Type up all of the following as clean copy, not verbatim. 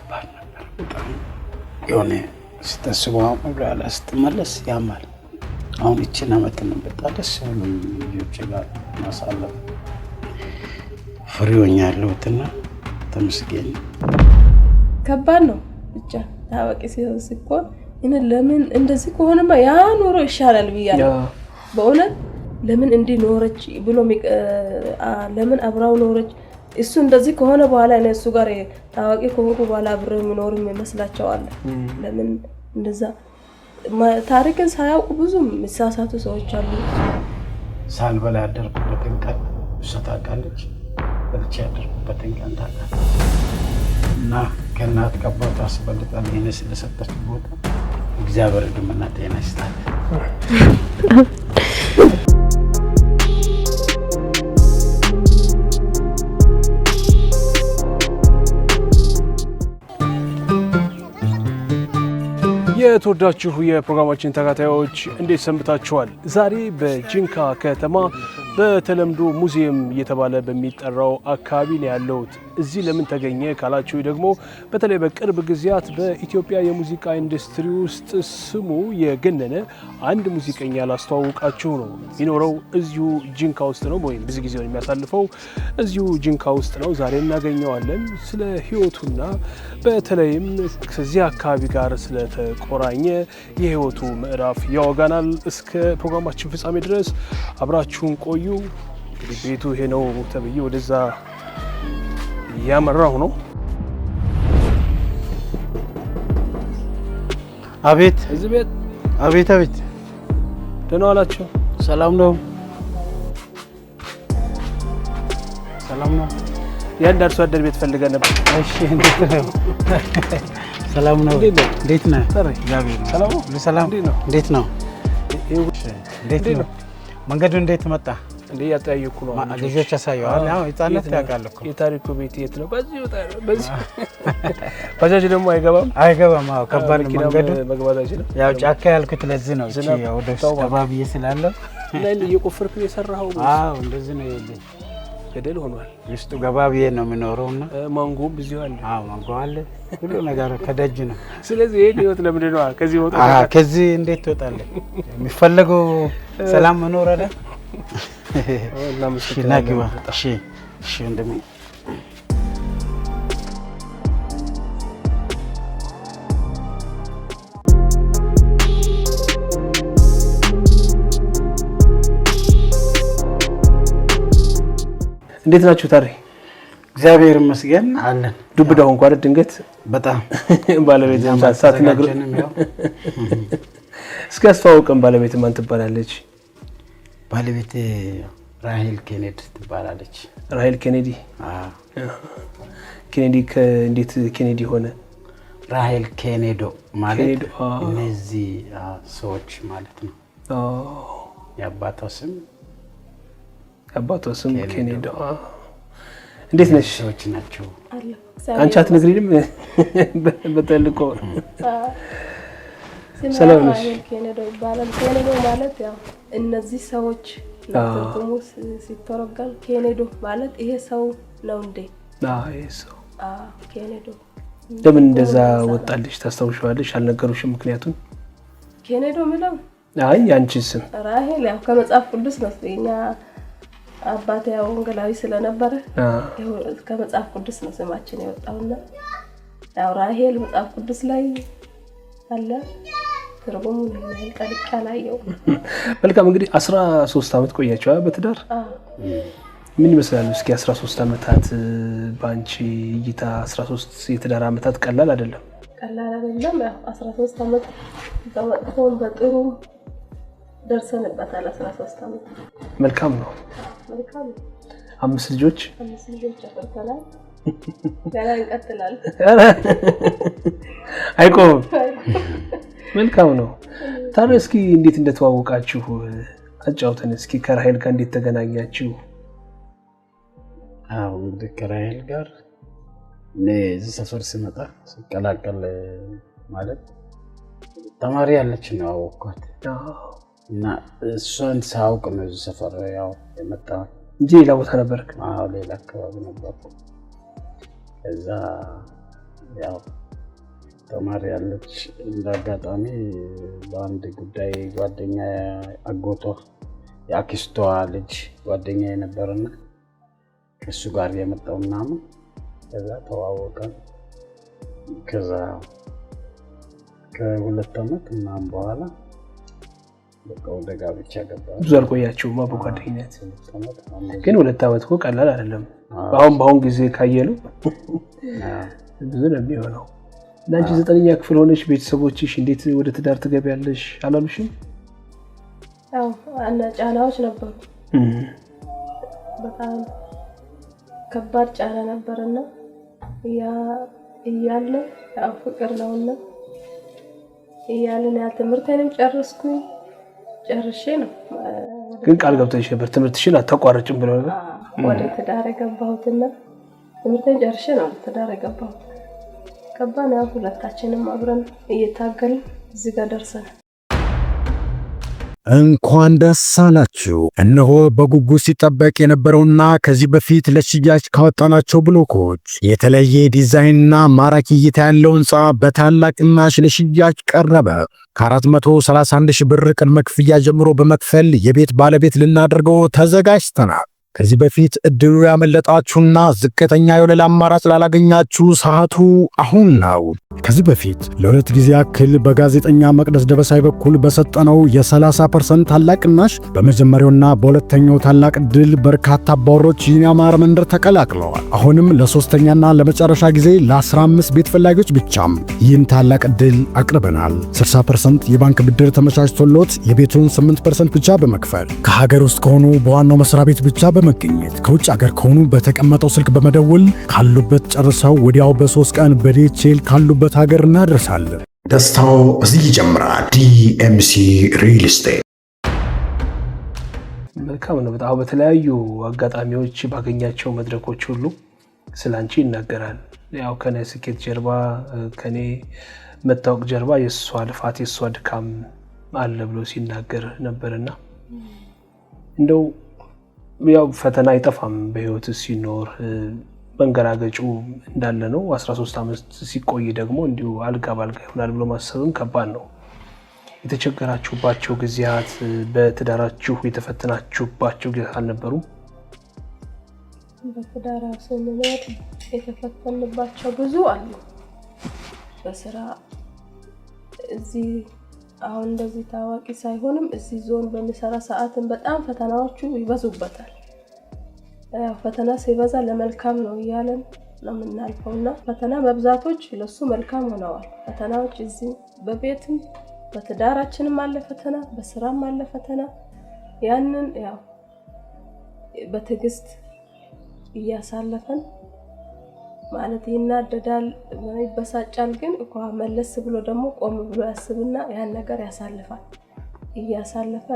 ከባድ ነበር በጣም የሆነ ስተስዋው መብራላ ስትመለስ ያማል አሁን እቺና መተን በጣም ደስ ብሎኝ ልጆች ጋር ማሳለፍ ፍሬውኛለሁትና ተመስገን ከባድ ነው ብቻ ታዋቂ ሲሆን እኔ ለምን እንደዚህ ከሆነማ ያ ኑሮ ይሻላል ብያለሁ በእውነት ለምን እንዲ ኖርች ብሎ ለምን አብራው ኖርች እሱ እንደዚህ ከሆነ በኋላ እነሱ ጋር ታዋቂ ከሆኑ በኋላ አብረው የሚኖሩ መስላቸዋል ለምን እንደዛ ታሪክን ሳያውቁ ብዙ መሳሳቱ ሰዎች አሉ ሳልበላ ያደርኩበትን ቀን ሰጣቃለች በልቼ ያደርኩበትን ቀን ታውቃለች እና ከእናት ከአባት አስበልጣል ይሄን ስለሰጠች ቦታ እግዚአብሔር ድምና ጤና ይስጣት የተወዳችሁ የፕሮግራማችን ተከታታዮች እንዴት ሰንብታችኋል? ዛሬ በጂንካ ከተማ በተለምዶ ሙዚየም እየተባለ በሚጠራው አካባቢ ነው ያለሁት። እዚህ ለምን ተገኘ ካላችሁ ደግሞ በተለይ በቅርብ ጊዜያት በኢትዮጵያ የሙዚቃ ኢንዱስትሪ ውስጥ ስሙ የገነነ አንድ ሙዚቀኛ ላስተዋውቃችሁ ነው። የሚኖረው እዚሁ ጂንካ ውስጥ ነው ወይም ብዙ ጊዜውን የሚያሳልፈው እዚሁ ጂንካ ውስጥ ነው። ዛሬ እናገኘዋለን። ስለ ህይወቱና በተለይም ከዚህ አካባቢ ጋር ስለተቆራኘ የህይወቱ ምዕራፍ ያወጋናል። እስከ ፕሮግራማችን ፍጻሜ ድረስ አብራችሁን ቆዩ። እንግዲህ ቤቱ ይሄ ነው ተብዬ ወደዛ ያመራው ነው። አቤት እዚህ ቤት አቤት አቤት ደህና ዋላችሁ? ሰላም ነው ሰላም ነው ያን አርሶ አደር ቤት ፈልገን ነበር። እሺ እንዴት ነው ሰላም ነው እንዴት ነህ? እግዚአብሔር ሰላም ነው ሰላም እንዴት ነው እንዴት ነው መንገዱ እንዴት መጣ እንዴ? ያጣየኩ ነው ልጆች ያሳየዋል። ያው ህፃናት ያውቃል እኮ የታሪኩ ቤት የት ነው? በዚህ በዚህ ባጃጅ ደግሞ አይገባም። አዎ ከባድ ነው መንገዱ መግባት አይችልም። ያው ጫካ ያልኩት ለዚህ ነው። እቺ ያው ወደ ተባብዬ ስላለው እና እየቆፈርኩ የሰራው አዎ እንደዚህ ነው ይልኝ ገደል ሆኗል። ውስጡ ገባብዬ ነው የሚኖረውና ማንጎ ብዙ አለ። አዎ ማንጎ አለ። ሁሉ ነገር ከደጅ ነው። ስለዚህ ይሄ ህይወት ለምን ነው ከዚህ ወጣ? ከዚህ እንዴት ትወጣለህ? የሚፈልገው ሰላም መኖር አይደል? ናግባ እሺ እሺ እንደም እንዴት ናችሁ ታሪ? እግዚአብሔር ይመስገን አለን። ዱብዳው እንኳን ድንገት በጣም ባለቤት ሳት ነገር እስኪ አስተዋውቀን። ባለቤት ማን ትባላለች? ባለቤት ራሄል ኬኔዲ ትባላለች። ራሄል ኬኔዲ? አዎ። ኬኔዲ እንዴት ኬኔዲ ሆነ? ራሄል ኬኔዶ ማለት እነዚህ ሰዎች ማለት ነው። የአባቷ ስም ኬኔዶ። እንዴት ነሽ? ሰዎች ናቸው። አንቺ አትነግሪንም? በተልቆ ሰላም ነሽ? ኬኔዶ ይባላል። ኬኔዶ ማለት ያው እነዚህ ሰዎች ለተርጉሙ ሲተረጎም ኬኔዶ ማለት ይሄ ሰው ነው እንዴ? ይሄ ሰው ኬኔዶ። ለምን እንደዛ ወጣልሽ? ታስታውሻለሽ? አልነገሩሽም ምክንያቱም? ኬኔዶ ምንም አይ ያንቺ ስም ራሄል ያው ከመጽሐፍ ቅዱስ ነው። እኛ አባቴ ያው ወንጌላዊ ስለነበረ ከመጽሐፍ ቅዱስ ነው ስማችን የወጣውና ያው ራሄል መጽሐፍ ቅዱስ ላይ አለ ትርጉሙ ነው ቀልቃላየው። መልካም እንግዲህ 13 አመት ቆያችሁ በትዳር? ምን ይመስላል? እስኪ 13 አመታት ባንቺ እይታ 13 የትዳር አመታት ቀላል አይደለም። ቀላል አይደለም። ያው 13 አመት በመጥፎም በጥሩ ደርሰንበታል። 13 አመት መልካም ነው። መልካም 5 ልጆች አፈርተናል። ገና እንቀጥላለን። አይቆም። መልካም ነው። ታዲያ እስኪ እንዴት እንደተዋወቃችሁ አጫውተን እስኪ። ከራሄል ጋር እንዴት ተገናኛችሁ? እንግዲህ ከራሄል ጋር ለዚህ ሰፈር ስመጣ ስቀላቀል ማለት ተማሪ ያለች ነው አወቅኳት እና እሷን ሳውቅ ነው እዚህ ሰፈር ያው የመጣው እንጂ ሌላ ቦታ ነበርክ? ሌላ አካባቢ ነበርኩ። ከዛ ያው ተማሪ ያለች እንዳጋጣሚ በአንድ ጉዳይ ጓደኛ አጎቷ የአክስቷ ልጅ ጓደኛ የነበረና እሱ ጋር የመጣው ምናምን ከዛ ተዋወቀን ከዛ ከሁለት ዓመት ምናምን በኋላ በቃ ወደ ጋብቻ ገባ ብዙ አልቆያችሁም በጓደኝነት ግን 2 ዓመት እኮ ቀላል አይደለም በአሁን ጊዜ ካየሉ ብዙ ነው የሚሆነው ለአንቺ 9ኛ ክፍል ሆነሽ ቤተሰቦችሽ እንዴት ወደ ትዳር ትገቢያለሽ አላሉሽም አዎ አና ጫናዎች ነበሩ በጣም ከባድ ጫና ነበርና ያ እያለ ያው ፍቅር ነውና እያለን ያ ትምህርቴንም ጨርሼ ነው ግን ቃል ገብተሽ ነበር ትምህርትሽን አታቋርጭም ብለው ነበር ወደ ትዳር ገባሁትና ትምህርቴን ጨርሼ ነው ትዳር ገባሁት ከባድ ነው ሁለታችንም አብረን እየታገልን እዚህ ጋር ደርሰናል እንኳን ደስ አላችሁ እነሆ በጉጉት ሲጠበቅ የነበረውና ከዚህ በፊት ለሽያጭ ካወጣናቸው ብሎኮች የተለየ ዲዛይንና ማራኪ እይታ ያለው ህንጻ በታላቅ ቅናሽ ለሽያጭ ቀረበ ከ431 ሺህ ብር ቅድመ ክፍያ ጀምሮ በመክፈል የቤት ባለቤት ልናደርገው ተዘጋጅተናል ከዚህ በፊት እድሉ ያመለጣችሁና ዝቅተኛ የወለል አማራጭ ላላገኛችሁ ሰዓቱ አሁን ነው ከዚህ በፊት ለ2 ጊዜ ያክል በጋዜጠኛ መቅደስ ደበሳይ በኩል በሰጠነው የ30% ታላቅ ቅናሽ በመጀመሪያውና በሁለተኛው ታላቅ ድል በርካታ አባወሮች ያማረ መንደር ተቀላቅለዋል አሁንም ለሶስተኛና ለመጨረሻ ጊዜ ለ15 ቤት ፈላጊዎች ብቻም ይህን ታላቅ ድል አቅርበናል 60% የባንክ ብድር ተመቻችቶሎት የቤቱን 8% ብቻ በመክፈል ከሀገር ውስጥ ከሆኑ በዋናው መስሪያ ቤት ብቻ በመገኘት ከውጭ ሀገር ከሆኑ በተቀመጠው ስልክ በመደወል ካሉበት ጨርሰው ወዲያው በ3 ቀን በዲኤችኤል ካሉበት ሀገር እናደርሳለን ደስታው እዚህ ይጀምራል ዲኤምሲ ሪል ስቴት መልካም ነው በጣም በተለያዩ አጋጣሚዎች ባገኛቸው መድረኮች ሁሉ ስላንቺ ይናገራል ያው ከኔ ስኬት ጀርባ ከኔ መታወቅ ጀርባ የሷ ልፋት የሷ ድካም አለ ብሎ ሲናገር ነበርና እንደው ያው ፈተና አይጠፋም በህይወት ሲኖር መንገራገጩ እንዳለ ነው 13 ዓመት ሲቆይ ደግሞ እንዲሁ አልጋ ባልጋ ይሆናል ብሎ ማሰብም ከባድ ነው የተቸገራችሁባቸው ጊዜያት በትዳራችሁ የተፈተናችሁባቸው ጊዜያት አልነበሩም በትዳራችን ላይ የተፈተንባቸው ብዙ አሉ በስራ እዚህ አሁን እንደዚህ ታዋቂ ሳይሆንም እዚህ ዞን በሚሰራ ሰዓትን በጣም ፈተናዎቹ ይበዙበታል ፈተና ሲበዛ ለመልካም ነው ይያለን ለምናልፈውና ፈተና መብዛቶች ለሱ መልካም ሆነዋል ፈተናዎች እዚህ በቤትም በትዳራችንም አለ ፈተና በስራም አለ ፈተና ያንን ያው በትግስት እያሳለፈን ማለት ይናደዳል ይበሳጫል ግን እንኳን መለስ ብሎ ደግሞ ቆም ብሎ ያስብና ያን ነገር ያሳልፋል እያሳለፈ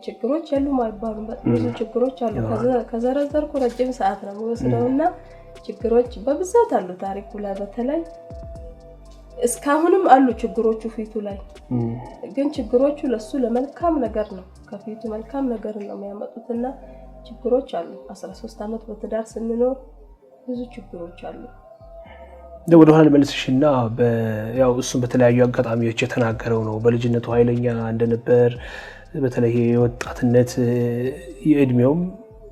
ችግሮች የሉም አይባሉም ብዙ ችግሮች አሉ ከዘረዘርኩ ረጅም ሰዓት ነው ወስደውና ችግሮች በብዛት አሉ ታሪኩ ላይ በተለይ እስካሁንም አሉ ችግሮቹ ፊቱ ላይ ግን ችግሮቹ ለሱ ለመልካም ነገር ነው ከፊቱ መልካም ነገር ነው የሚያመጡትና ችግሮች አሉ 13 ዓመት በትዳር ስንኖር ብዙ ችግሮች አሉ ወደ ኋላ መልስሽና ያው እሱን በተለያዩ አጋጣሚዎች የተናገረው ነው በልጅነቱ ኃይለኛ እንደነበር በተለይ የወጣትነት የእድሜውም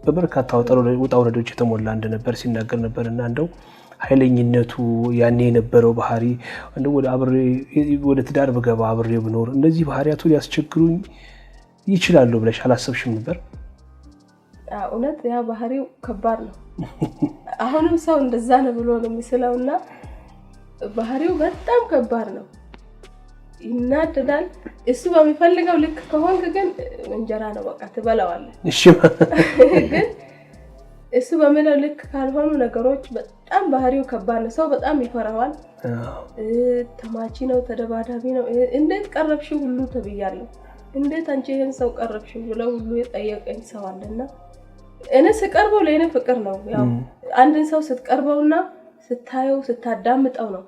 በበርካታ ውጣ ውረዶች የተሞላ እንደነበር ሲናገር ነበርና እንደው ኃይለኝነቱ ያኔ የነበረው ባህሪ እንደው ወደ ትዳር በገባ አብሬ ብኖር እነዚህ ባህሪያቱ ሊያስቸግሩኝ ይችላሉ ብለሽ አላሰብሽም ነበር እውነት ያ ባህሪው ከባድ ነው አሁንም ሰው እንደዛ ነው ብሎ ነው የሚስለውና ባህሪው በጣም ከባድ ነው ይናደዳል እሱ በሚፈልገው ልክ ከሆንክ ግን እንጀራ ነው በቃ ትበላዋለህ እሺ ግን እሱ በሚለው ልክ ካልሆኑ ነገሮች በጣም ባህሪው ከባድ ነው ሰው በጣም ይፈራዋል ተማቺ ነው ተደባዳቢ ነው እንዴት ቀረብሽው ሁሉ ተብያለሁ እንዴት አንቺ ይሄን ሰው ቀረብሽው ብለው ሁሉ የጠየቀኝ ሰው አለና እኔ ስቀርበው ለኔ ፍቅር ነው ያው አንድ ሰው ስትቀርበውና ስታየው ስታዳምጠው ነው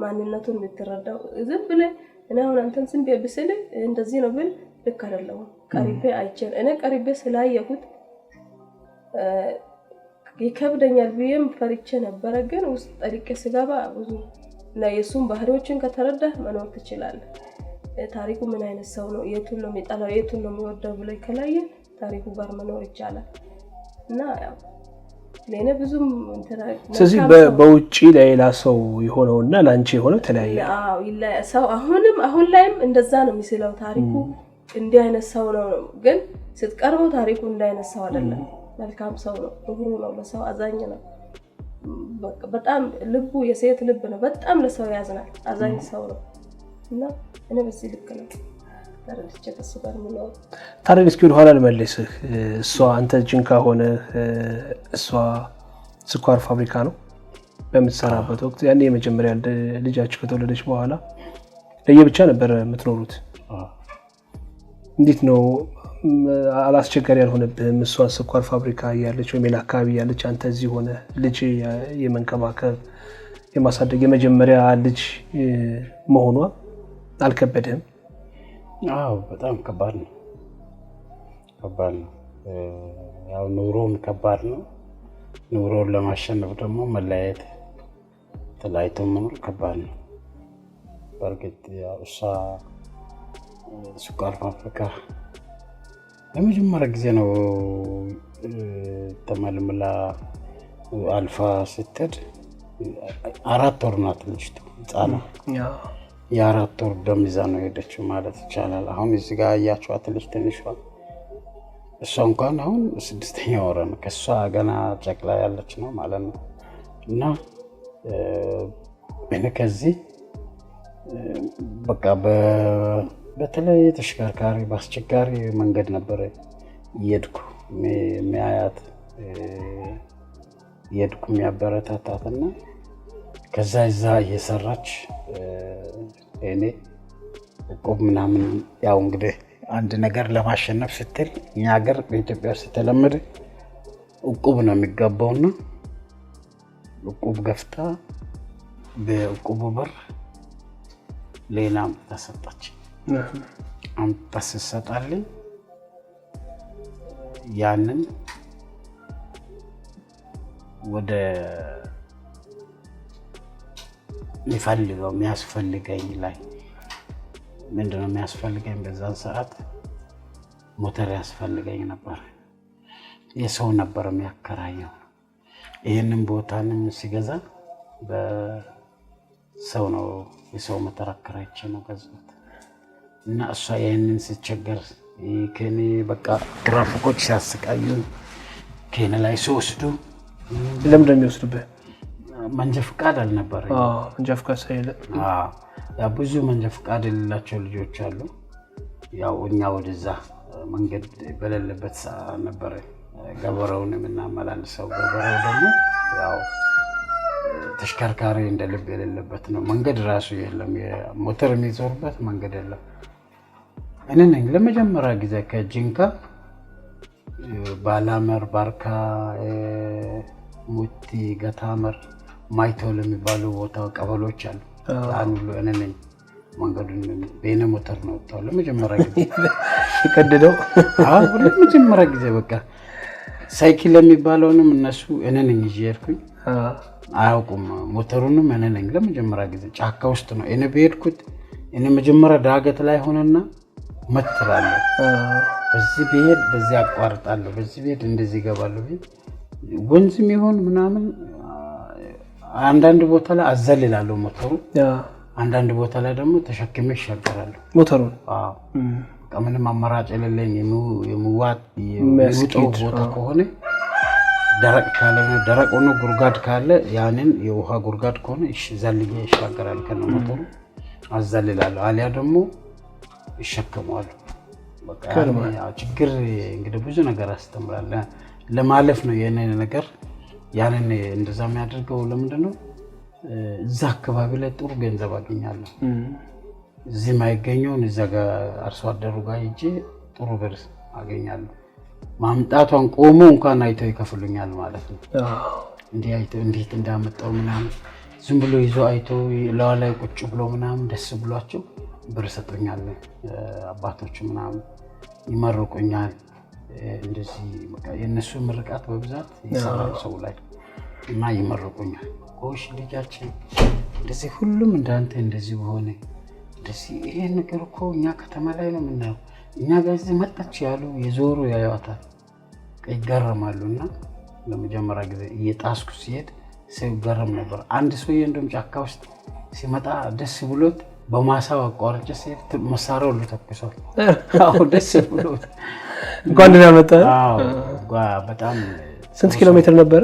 ማንነቱን የምትረዳው ዝም ብለህ እኔ አሁን አንተን ዝም ቢያብስል እንደዚህ ነው ብል ልክ አይደለም ቀሪቤ አይቼ እኔ ቀሪቤ ስላየሁት ይከብደኛል ብዬም ፈርቼ ነበር ግን ውስጥ ጠልቄ ስገባ ብዙ ለየሱም ባህሪዎችን ከተረዳህ መኖር ትችላለህ ታሪኩ ምን አይነት ሰው ነው የቱን ነው የሚጠላው የቱን ነው የሚወደው ብለ ከላየ ታሪኩ ጋር መኖር ይቻላል እና ያው ለኔ ብዙም ስለዚህ በውጪ ሌላ ሰው የሆነውና ላንቺ የሆነው ተለያየ አዎ ይላል ሰው አሁን ላይም እንደዛ ነው የሚስለው ታሪኩ እንዲህ አይነት ሰው ነው ግን ስትቀርበው ታሪኩ እንዲህ አይነት ሰው አይደለም መልካም ሰው ነው ሁሉ ነው ለሰው አዛኝ ነው በጣም ልቡ የሴት ልብ ነው በጣም ለሰው ያዝናል አዛኝ ሰው ነው እና እኔ በዚህ ልክ ነው ታሪክ ተሰባር ነው ታሪክ እስኪ ወደ ኋላ ልመልስህ እሷ አንተ ጂንካ ሆነ እሷ ስኳር ፋብሪካ ነው በምትሰራበት ወቅት ያኔ የመጀመሪያ ልጃችሁ ከተወለደች በኋላ ለየብቻ ነበር የምትኖሩት እንዴት ነው አላስቸጋሪ ያልሆነብህም እሷ ስኳር ፋብሪካ ያለች ወይ ሜላ አካባቢ ያለች አንተ እዚህ ሆነ ልጅ የመንከባከብ የማሳደግ የመጀመሪያ ልጅ መሆኗ አልከበደህም አዎ በጣም ከባድ ነው ያው ኑሮም ከባድ ነው ኑሮን ለማሸነፍ ደግሞ መለያየት ተለያይቶ መኖር ከባድ ነው በርግጥ ያው እሷ ስኳር ፋብሪካ ለመጀመሪያ ጊዜ ነው ተመልምላ አልፋ ስትሄድ 4 ወር ናት ልጅቱ ጻና ያ4 ወር ደም ይዛ ነው ሄደችው ማለት ይቻላል አሁን እዚህ ጋር ያያችኋት ልጅ ትንሿ እሷ እንኳን አሁን 6ኛ ወር ነው ከሷ ገና ጨቅላ ያለች ነው ማለት ነው እና እኔ ከዚህ በቃ በተለይ ተሽከርካሪ ባስቸጋሪ መንገድ ነበር የድኩ የሚያያት የድኩ የሚያበረታታትና ከዛ እዛ እየሰራች እኔ ቆም ምናምን ያው እንግዲህ አንድ ነገር ለማሸነፍ ስትል እኛ ሀገር በኢትዮጵያ ስትለምድ እቁብ ነው የሚገባውና እቁብ ገፍታ በእቁቡ ብር ሌላም ተሰጣች ተሰጣልኝ ያንን ወደ የሚያስፈልገኝ ላይ ምንድነው የሚያስፈልገኝ በዛን ሰዓት ሞተር ያስፈልገኝ ነበር የሰው ነበር የሚያከራየው ይሄንን ቦታንም ሲገዛ በሰው ነው የሰው ሞተር አከራይቼ ነው ገዛሁት እና እሷ ይሄንን ሲቸገር ከኔ በቃ ትራፊኮች ሲያስቃዩ ከኔ ላይ ሲወስዱ ለምን እንደሚወስዱበት መንጃ ፍቃድ አልነበረ መንጃ ፍቃድ ሳይለ ያ ብዙ መንጃ ፍቃድ የሌላቸው ልጆች አሉ ያው እኛ ወደዛ መንገድ በሌለበት ነበር ገበረውን የምናመላልሰው ገበረው ደግሞ ያው ተሽከርካሪ እንደ ልብ የሌለበት ነው መንገድ ራሱ የለም ሞተር የሚዞርበት መንገድ የለም እኔ ነኝ ለመጀመሪያ ጊዜ ከጂንካ ባላመር ባርካ ሙቲ ገታመር ማይቶል የሚባሉ ቦታ ቀበሎች አሉ አንዱ እኔ ነኝ መንገዱን በእኔ ሞተር ነው ወጣው ለመጀመሪያ ጊዜ ይቀደደው ለመጀመሪያ ጊዜ በቃ ሳይክል የሚባለውንም እነሱ እኔ ነኝ ይዤርኩኝ አያውቁም ሞተሩንም እኔ ነኝ ለመጀመሪያ ጊዜ ጫካ ውስጥ ነው እኔ በሄድኩት እኔ መጀመሪያ ዳገት ላይ ሆነና መትራለሁ በዚህ በሄድ በዚህ አቋርጣለሁ በዚህ በሄድ እንደዚህ ገባለሁ ወንዝም ይሆን ምናምን አንዳንድ ቦታ ላይ አዘልላለሁ ሞተሩ አንዳንድ ቦታ ላይ ደግሞ ተሸክሜ ይሻገራለሁ ሞተሩን ምንም አማራጭ የሌለኝ የሚወጣው ቦታ ከሆነ ደረቅ ካለ ደረቅ ሆኖ ጉርጋድ ካለ ያንን የውሃ ጉርጋድ ከሆነ እሺ ዘልዬ ይሻገራል ከነሞተሩ አዘልላለሁ አሊያ ደግሞ ይሸከማሉ በቃ ያ ችግር እንግዲህ ብዙ ነገር አስተምራለ ለማለፍ ነው የኔ ነገር ያንን እንደዛ የሚያደርገው ለምንድነው እዛ አካባቢ ላይ ጥሩ ገንዘብ አገኛለሁ እዚህ ማይገኘው እዛ ጋር አርሶ አደሩ ጋር ሂጄ ጥሩ ብር አገኛለሁ ማምጣቷን ቆሞ እንኳን አይተው ይከፍሉኛል ማለት ነው እንዴት እንዳመጣው ምናምን ዝም ብሎ ይዞ አይቶ ለዋላይ ቁጭ ብሎ ምናምን ደስ ብሏቸው ብር ሰጡኛል አባቶች ምናምን ይመርቁኛል እንደዚህ በቃ የነሱ ምርቃት በብዛት ይሰራል ሰው ላይ እና ይመርቁኛል። ጎሽ ልጃችን እንደዚህ ሁሉም እንዳንተ እንደዚህ ሆነ እንደዚህ ይሄ ነገር እኮ እኛ ከተማ ላይ ነው የምናየው እኛ ጋር እዚህ መጣች ያሉ የዞሩ ያዩታል ይገረማሉና ለመጀመሪያ ጊዜ እየጣስኩ ሲሄድ ሰው ይገረም ነበር። አንድ ሰው እንደም ጫካ ውስጥ ሲመጣ ደስ ብሎት በማሳው አቋርጬ ሲሄድ መሳሪያው ሁሉ ተኩሷል። አዎ ደስ ብሎት እንኳን ደህና መጣ። አዎ በጣም ስንት ኪሎ ሜትር ነበር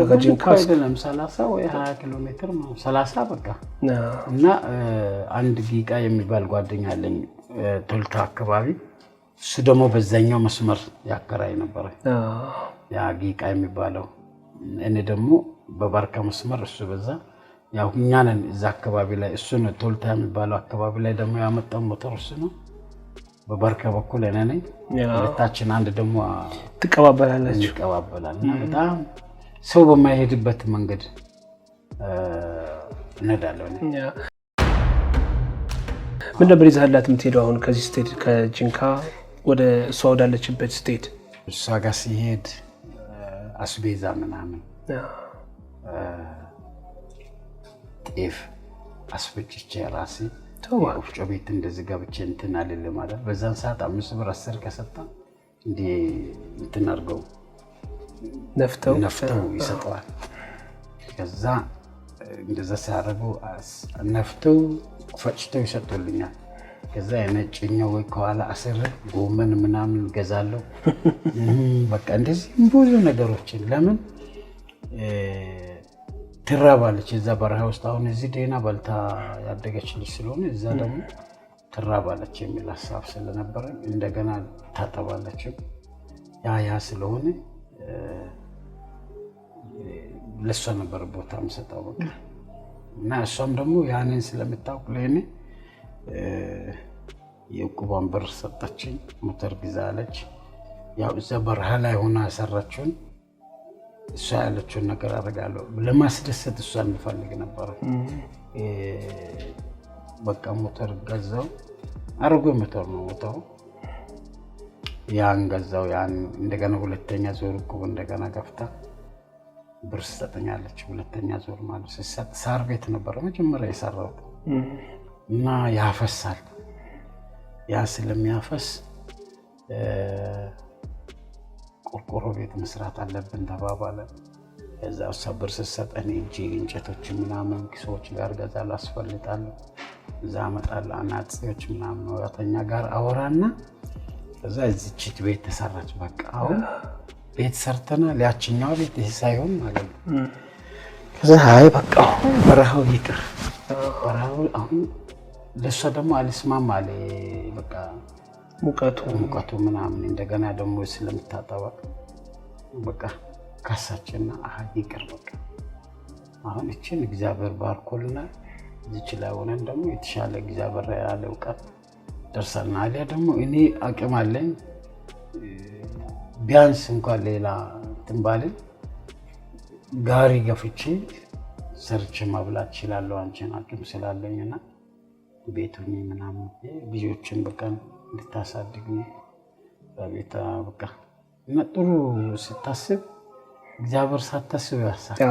ከጂንካ አይደለም 30 ወይ 20 ኪሎ ሜትር ነው 30 በቃ እና አንድ ጊቃ የሚባል ጓደኛ አለኝ ቶልታ አካባቢ እሱ ደግሞ በዛኛው መስመር ያከራይ ነበር ያ ጊቃ የሚባለው እኔ ደግሞ በባርካ መስመር እሱ በዛ ያው እኛ ነን እዛ አካባቢ ላይ እሱ ነው ቶልታ የሚባለው አካባቢ ላይ ደግሞ ያመጣው ሞተር እሱ ነው በባርካ በኩል እኔ ነኝ ሁለታችን አንድ ደግሞ ተቀባበላላችሁ ተቀባበላልና በጣም ሰው በማይሄድበት መንገድ እንሄዳለን። ምን ነበር ይዛላት የምትሄደው አሁን ከዚህ ስቴት ከጂንካ ወደ እሷ ወዳለችበት ስቴት እሷ ጋር ሲሄድ አስቤዛ ምናምን ጤፍ አስፈጭቼ ራሴ ወፍጮ ቤት እንደዚህ ገብቼ እንትን አልል ማለት በዛን ሰዓት 5 ብር 10 ከሰጣ እንዴ እንትን አድርገው ነፍተው ይሰጣል። ከዛ እንደዛ ሲያደርጉ ነፍተው ፈጭተው ይሰጡልኛል። ከዛ የነጭኛው ወይ ከኋላ አስር ጎመን ምናምን ገዛለሁ። በቃ እንደዚህ ብዙ ነገሮችን ለምን ትራባለች እዛ በረሃ ውስጥ አሁን እዚህ ደህና በልታ ያደገች ልጅ ስለሆነ እዛ ደግሞ ትራባለች የሚል ሀሳብ ስለነበረ እንደገና ታጠባለች ያ ስለሆነ ለሷ ነበር ቦታ የምሰጠው በቃ እና እሷም ደግሞ ያንን ስለምታውቅ ለኔ የቁባን ብር ሰጠችኝ ሞተር ግዛለች። ያው እዛ በረሃ ላይ ሆና ሰራችውን እሷ ያለችውን ነገር አደርጋለሁ ለማስደሰት እሷን እንፈልግ ነበር። በቃ ሞተር ገዛው አርጎ ሞተር ነው ሞተሩ ያን ገዛው ያን እንደገና ሁለተኛ ዞር እኮ እንደገና ገፍታ ብር ሰጠኛለች። ሁለተኛ ዞር ማለት ሳር ቤት ነበር መጀመሪያ የሰራው እና ያፈሳል ያ ስለሚያፈስ ቆርቆሮ ቤት መስራት አለብን ተባባለ። እዛው ሰብር ሰጠኝ እንጂ እንጨቶች ምናምን ሰዎች ጋር ገዛል አስፈልጣለሁ እዛ አመጣለሁ አናጺዎች ምናምን ወራተኛ ጋር አወራና እዛ እዚች ቤት ተሰራች። በቃ አሁን ቤት ሰርተናል ያቺኛው ቤት ሳይሆን ማለት ነው። ከዛ አይ በቃ በረሃው ይቅር በረሃው አሁን ለሷ ደግሞ አልስማማ አለ በቃ ሙቀቱ ምናምን እንደገና ደግሞ ስለምታጠባ በቃ ካሳችና ይቅር በቃ አሁን እቺን እግዚአብሔር ባርኮልና እዚች ላይ ሆነን ደግሞ የተሻለ እግዚአብሔር ያለ ዕውቀት ደርሰና አለ ደግሞ እኔ አቅም አለኝ ቢያንስ እንኳን ሌላ ትንባልን ጋሪ ገፍቼ ሰርች ማብላት ይችላልው አንቺን አቅም ስላለኝና ቤቱኝ ምናምን ልጆችን በቃ እንድታሳድግ በቤታ በቃ ጥሩ ስታስብ እግዚአብሔር ሳታስብ ያሳካ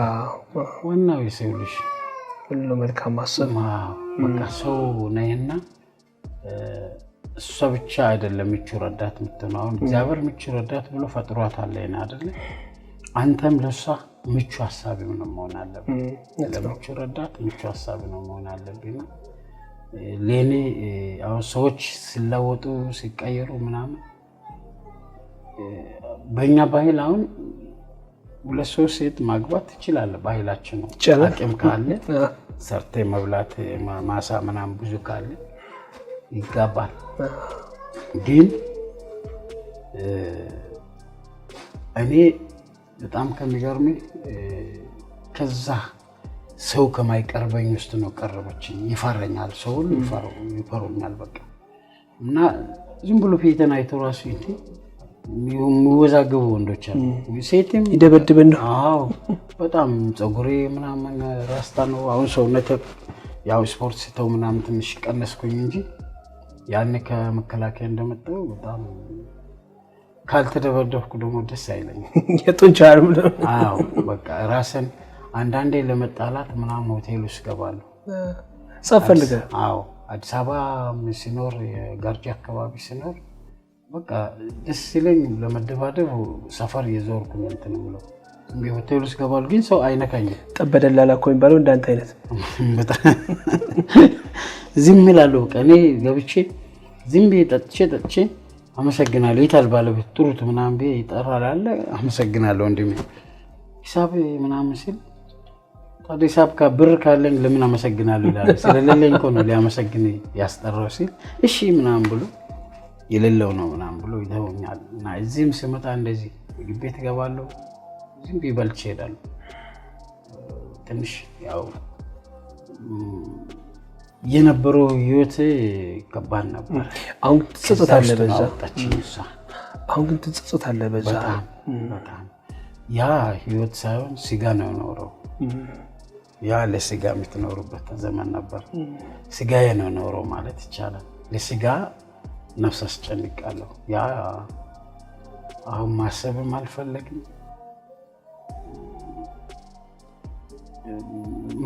ዋናው የሰው ልጅ ሁሉ መልካም ማሰብ በቃ ሰው ነይና እሷ ብቻ አይደለም ምቹ ረዳት የምትሆነው አሁን እግዚአብሔር ምቹ ረዳት ብሎ ፈጥሯታል አይደል አንተም ለሷ ምቹ ሐሳብ ነው መሆን አለበት ለምቹ ረዳት ምቹ ሐሳብ ነው መሆን አለበት ለኔ አሁን ሰዎች ሲለወጡ ሲቀየሩ ምናምን በእኛ ባህል አሁን ሁለት ሶስት ሴት ማግባት ይችላል ባህላችን ነው አቅም ካለ ሰርተ መብላት ማሳ ምናምን ብዙ ካለ ይጋባል ግን እኔ በጣም ከሚገርመኝ ከዛ ሰው ከማይቀርበኝ ውስጥ ነው ቀረበችኝ ይፈረኛል ሰው ሁሉ ይፈሩኛል በቃ እና ዝም ብሎ ፊተና አይተራሱ እንዴ የሚወዛገቡ ወንዶች አሉ ሴትም ይደበድብን ነው አዎ በጣም ጸጉሬ ምናምን ራስታ ነው አሁን ሰውነት ያው ስፖርት ሲተው ምናምን ትንሽ ቀነስኩኝ እንጂ ያን ከመከላከያ እንደመጣው በጣም ካልተደበደብኩ ደግሞ ደስ አይለኝም። የጡንቻ አይደለም። አዎ በቃ ራስን አንዳንዴ ለመጣላት ምናምን ሆቴል ውስጥ ገባለሁ። ጸፈልገ አዎ አዲስ አበባ ሲኖር የጋርጂ አካባቢ ሲኖር በቃ ደስ ሲለኝ ለመደባደብ ሰፈር እየዞርኩ ነው እንትን ብሎ ሆቴል ውስጥ ገባለሁ። ግን ሰው አይነካኝም። ጠበደላላ እኮ የሚባለው እንዳንተ አይነት ዝም ይላሉ። በቃ እኔ ገብቼ ዝም ብዬ ጠጥቼ አመሰግናለሁ ይታል ባለቤት ጥሩት ምናምን ብዬ ይጠራል አለ አመሰግናለሁ ወንድሜ ሂሳብ ምናምን ሲል ታዲያ ሂሳብ ብር ካለኝ ለምን አመሰግናለሁ ይላል። ስለሌለኝ እኮ ነው ሊያመሰግን ያስጠራው ሲል እሺ ምናምን ብሎ የሌለው ነው ምናምን ብሎ ይተውኛል። እና እዚህም ስመጣ እንደዚህ ግቤት ገባለሁ ዝም ብዬ በልቼ እሄዳለሁ። ትንሽ ያው የነበረው ህይወት ከባድ ነበር። አሁን ትጸጸታለህ በዛ? አሁን ግን ትጸጸታለህ በዛ? በጣም ያ ህይወት ሳይሆን ስጋ ነው የኖረው። ያ ለስጋ የምትኖርበት ዘመን ነበር። ስጋዬ ነው ኖረው ማለት ይቻላል። ለስጋ ነፍስ አስጨንቃለሁ። ያ አሁን ማሰብም አልፈለግም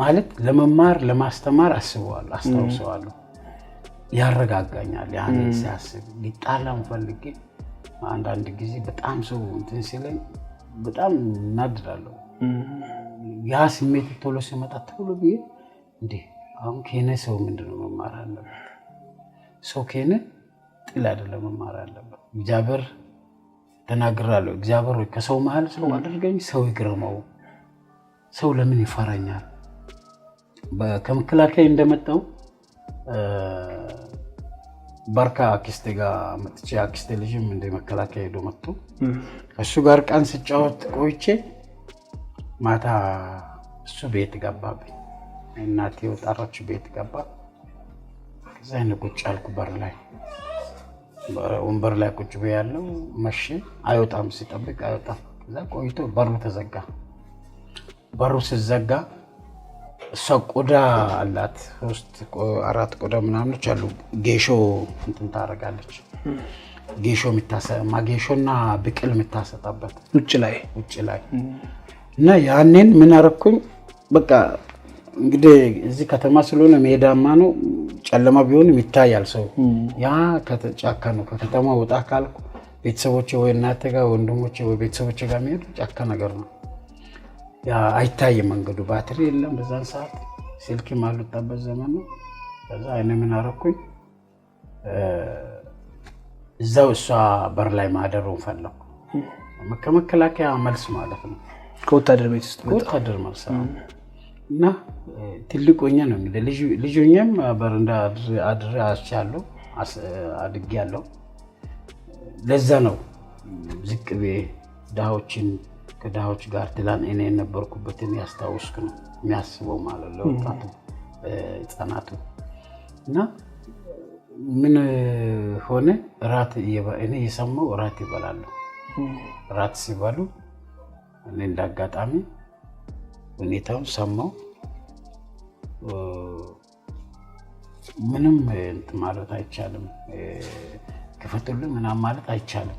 ማለት ለመማር ለማስተማር አስታውሰዋለሁ። ያረጋጋኛል። ያን ሲያስብ ሊጣላም ፈልጌ አንዳንድ ጊዜ በጣም ሰው እንትን ሲለኝ በጣም እናድዳለሁ። ያ ስሜት ቶሎ ሲመጣ ቶሎ ብዬ እንዴ አሁን ከኔ ሰው ምንድነው መማር አለበት? ሰው ከኔ ጥል አይደለም መማር አለበት። እግዚአብሔር ተናግራለሁ። እግዚአብሔር ከሰው መሃል ሰው አድርገኝ ሰው ይግረመው። ሰው ለምን ይፈራኛል? ከመከላከያ እንደመጣው ባርካ አክስቴ ጋር መጥቼ አክስቴ ልጅም እንደ መከላከያ ሄዶ መጥቶ እሱ ጋር ቀን ስጫወት ቆይቼ ማታ እሱ ቤት ገባብኝ። እናቴ ወጣራች ቤት ገባ። ከዛ እኔ ቁጭ አልኩ በር ላይ ወንበር ላይ ቁጭ ብያለሁ። መቼ አይወጣም ሲጠብቅ አይወጣም። ከዛ ቆይቶ በሩ ተዘጋ። በሩ ሲዘጋ እሷ ቆዳ አላት 3-4 ቆዳ ምናምኖች አሉ። ጌሾ እንትን ታረጋለች። ጌሾ ማጌሾና ብቅል የምታሰጣበት ውጭ ላይ እና ያንን ምን አረኩኝ? በቃ እንግዲህ እዚህ ከተማ ስለሆነ ሜዳማ ነው፣ ጨለማ ቢሆንም ይታያል ሰው። ያ ጫካ ነው። ከከተማ ወጣ ካልኩ ቤተሰቦቼ ወይ እናቴ ጋር ወንድሞቼ ወይ ቤተሰቦቼ ጋር የሚሄዱ ጫካ ነገር ነው። ያ አይታይም መንገዱ። ባትሪ የለም በዛን ሰዓት፣ ስልክም አልወጣበት ዘመን ነው። ከዛ እኔ ምን አረኩኝ? እዛው እሷ በር ላይ ማደሩን ፈለኩ። ከመከላከያ መልስ ማለት ነው። ከወታደር ቤት ውስጥ ወታደር መልስ እና ትልቅ ሆኜ ነው እንግዲህ ልጅ ሆኜም በረንዳ አድሬ አስቻለሁ አድጌያለሁ። ለዛ ነው ዝቅ ብዬ ድሃዎችን ከድሃዎች ጋር ትላንት እኔ የነበርኩበትን ያስታውስኩ ነው የሚያስበው ማለት ለወጣቱ ህፃናቱ። እና ምን ሆነ እራት እኔ የሰማው እራት ይበላሉ። እራት ሲበሉ እኔ እንዳጋጣሚ ሁኔታውን ሰማው። ምንም እንትን ማለት አይቻልም፣ ክፈቱልኝ ምናምን ማለት አይቻልም።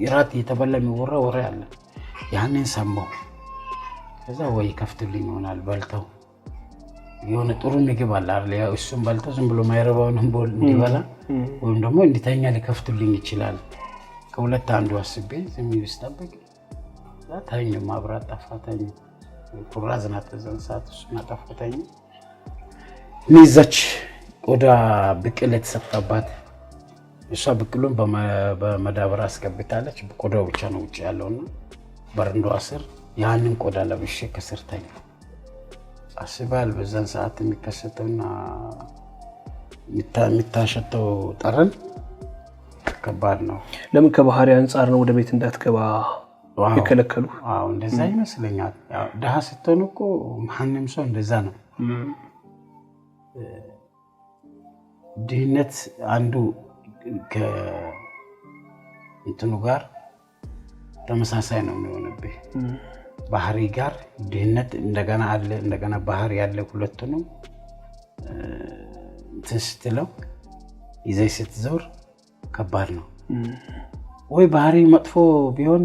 እራት እየተበላ የሚወራ ወሬ አለ። ያንን ሰማው። ከዛ ወይ ከፍቱልኝ ይሆናል በልተው የሆነ ጥሩ ምግብ አለ አይደል? ያው እሱም በልተው ዝም ብሎ ማይረባውንም ቦል እንዲበላ ወይም ደግሞ እንዲተኛ ሊከፍቱልኝ ይችላል። ከሁለት አንዱ አስቤ ዝም ይስጠብቅ ታኝ ማብራት ጠፋታኝ። ኩራዝ ናት በዛን ሰዓት እሱ ማጠፋታኝ። ንይዛች ቆዳ ብቅል የተሰጣባት እሷ ብቅሉን በመዳበራ አስገብታለች። ቆዳው ብቻ ነው ውጭ ያለውና በረንዳዋ ስር ያንን ቆዳ ለብሼ ከስር ተኛ። አስባል በዛን ሰዓት የሚከሰተውና የሚታሸተው ጠረን ከባድ ነው። ለምን ከባህሪ አንፃር ነው ወደ ቤት እንዳትገባ የከለከሉ? አዎ እንደዛ ይመስለኛል። ያው ደሃ ስትሆን እኮ ማንንም ሰው እንደዛ ነው። ድህነት አንዱ ከእንትኑ ጋር ተመሳሳይ ነው የሚሆንብህ። ባህሪ ጋር ድህነት እንደገና አለ፣ እንደገና ባህሪ ያለ ሁለቱንም ስትለው ይዘህ ስትዞር ከባድ ነው። ወይ ባህሪ መጥፎ ቢሆን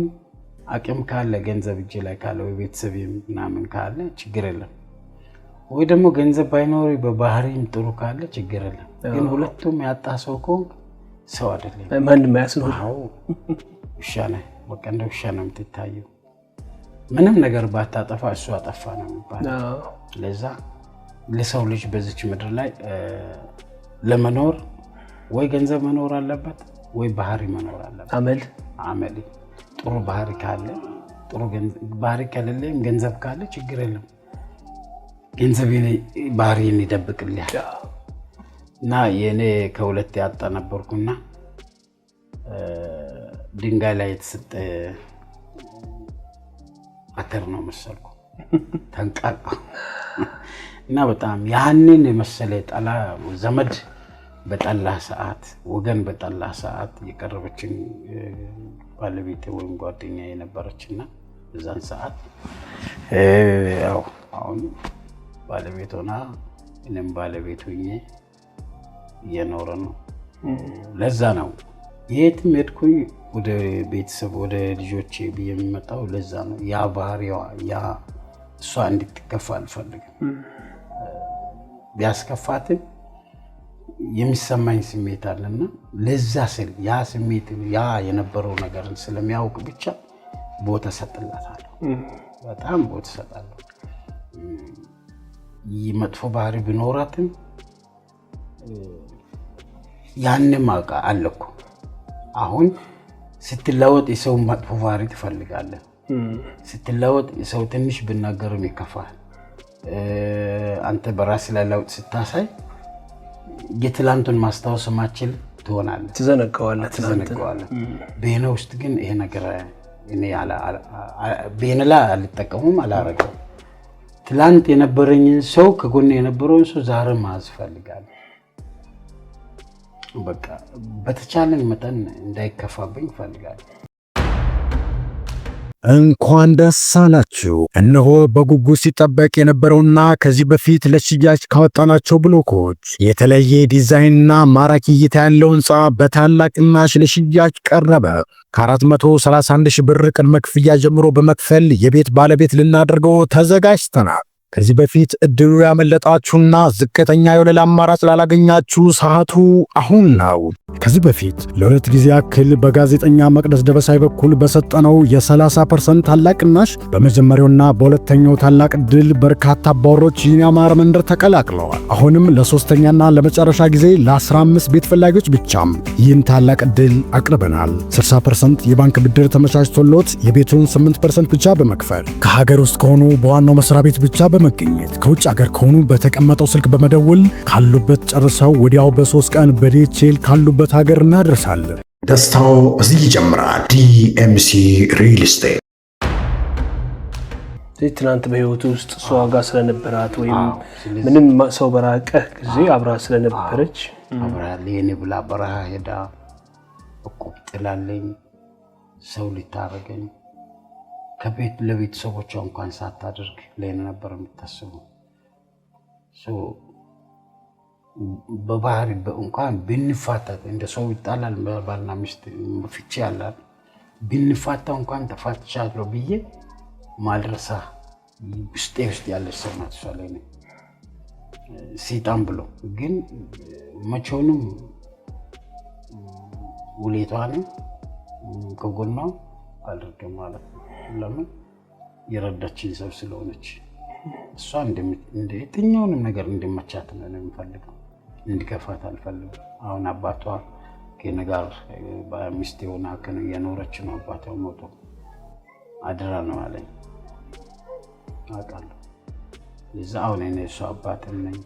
አቅም ካለ ገንዘብ እጅ ላይ ካለ ወይ ቤተሰብ ምናምን ካለ ችግር የለም ወይ ደግሞ ገንዘብ ባይኖር በባህሪም ጥሩ ካለ ችግር የለም ግን ሁለቱም ያጣ ሰው ኮንክ ሰው አይደለም ማንም ያስነው ውሻ ነህ በቃ እንደ ውሻ ነው የምትታየው ምንም ነገር ባታጠፋ እሱ አጠፋ ነው የሚባለው ለዛ ለሰው ልጅ በዚች ምድር ላይ ለመኖር ወይ ገንዘብ መኖር አለበት ወይ ባህሪ መኖር አለበት አመል ጥሩ ባህሪ ካለ ጥሩ ባህሪ ከሌለም ገንዘብ ካለ ችግር የለም ገንዘብ ባህሪን ይደብቅልህ እና የኔ ከሁለት ያጣ ነበርኩና ድንጋይ ላይ የተሰጠ አተር ነው መሰልኩ ተንቃቃ እና በጣም ያንን የመሰለ ጠላ ዘመድ በጠላ ሰዓት ወገን በጠላ ሰዓት የቀረበችን ባለቤቴ ወይም ጓደኛ የነበረችና በዛን ሰዓት ያው አሁን ባለቤቷና እኔም ባለቤቱ ሆኜ እየኖረ ነው ለዛ ነው የትም ሄድኩኝ ወደ ቤተሰብ ወደ ልጆቼ የሚመጣው ለዛ ነው ያ ባህሪዋ ያ እሷ እንድትከፋ አልፈልግም ቢያስከፋትም የሚሰማኝ ስሜት አለና ለዛ ስል ያ ስሜት ያ የነበረው ነገርን ስለሚያውቅ ብቻ ቦታ ሰጥላታለሁ በጣም ቦታ ሰጣለሁ ይመጥፎ ባህሪ ቢኖራትም ያንንም አውቃ አለኩ አሁን ስትለወጥ የሰው መጥፎ ባህሪ ትፈልጋለህ ስትለወጥ የሰው ትንሽ ብናገርም ይከፋል አንተ በራስ ላይ ለውጥ ስታሳይ የትላንቱን ማስታወስ ማችል ትሆናለህ ትዘነጋዋለህ በእኔ ውስጥ ግን ይሄ ነገር እኔ በእኔ ላይ አልተጠቀሙም አላረገው ትላንት የነበረኝን ሰው ከጎኔ የነበረውን ሰው ዛሬ ማዝ ፈልጋለሁ በቃ በተቻለን መጠን እንዳይከፋብኝ ፈልጋለሁ እንኳን ደስ አላችሁ እነሆ በጉጉት ሲጠበቅ የነበረውና ከዚህ በፊት ለሽያጭ ካወጣናቸው ብሎኮች የተለየ ዲዛይንና ማራኪ እይታ ያለው ህንጻ በታላቅ ቅናሽ ለሽያጭ ቀረበ ከ431 ሺህ ብር ቅድመ ክፍያ ጀምሮ በመክፈል የቤት ባለቤት ልናደርገው ተዘጋጅተናል ከዚህ በፊት እድሉ ያመለጣችሁና ዝቅተኛ የወለል አማራጭ ላላገኛችሁ ሰዓቱ አሁን ነው ከዚህ በፊት ለሁለት ጊዜ ያክል በጋዜጠኛ መቅደስ ደበሳይ በኩል በሰጠነው የ30% ታላቅ ቅናሽ በመጀመሪያውና በሁለተኛው ታላቅ ድል በርካታ አባወሮች ያማረ መንደር ተቀላቅለዋል አሁንም ለሶስተኛና ለመጨረሻ ጊዜ ለ15 ቤት ፈላጊዎች ብቻም ይህን ታላቅ ድል አቅርበናል 60% የባንክ ብድር ተመቻችቶሎት የቤቱን 8% ብቻ በመክፈል ከሀገር ውስጥ ከሆኑ በዋናው መስሪያ ቤት ብቻ በመገኘት ከውጭ ሀገር ከሆኑ በተቀመጠው ስልክ በመደወል ካሉበት ጨርሰው ወዲያው በ3 ቀን በዲኤችኤል ካሉበት ሀገር እናደርሳለን ደስታው እዚህ ይጀምራል ዲኤምሲ ሪል ስቴት ትናንት በህይወት ውስጥ ሰው ጋር ስለነበራት ወይም ምንም ሰው በራቀ ጊዜ አብራ ስለነበረች አብራ ለኔ ብላ በረሃ ሄዳ እቆጥላለኝ ሰው ሊታረገኝ ከቤት ለቤት ሰዎች እንኳን ሳታደርግ ለኔ ነበር የምታስበው በባህሪ እንኳን ብንፋታ እንደ ሰው ይጣላል ባልና ሚስት ፍቺ ያላል ብንፋታ እንኳን ተፋትቻለሁ ብዬ ማድረሳ ውስጥ ያለ ሰው ናት እሷ ላይ ነው ሲጣም ብሎ ግን መቼውንም ውሌቷን ከጎኗ አድርገን ማለት ነው ለምን የረዳችኝ ሰው ስለሆነች እሷ እንደ የትኛውንም ነገር እንደመቻት ነው የምፈልገው እንዲከፋት አልፈልግም አሁን አባቷ ከነጋር በሚስት ሆና ከነ የኖረች ነው አባቷ ሞቶ አደራ ነው አለኝ አቃለሁ ለዛው እኔ እሷ አባትም ነኝ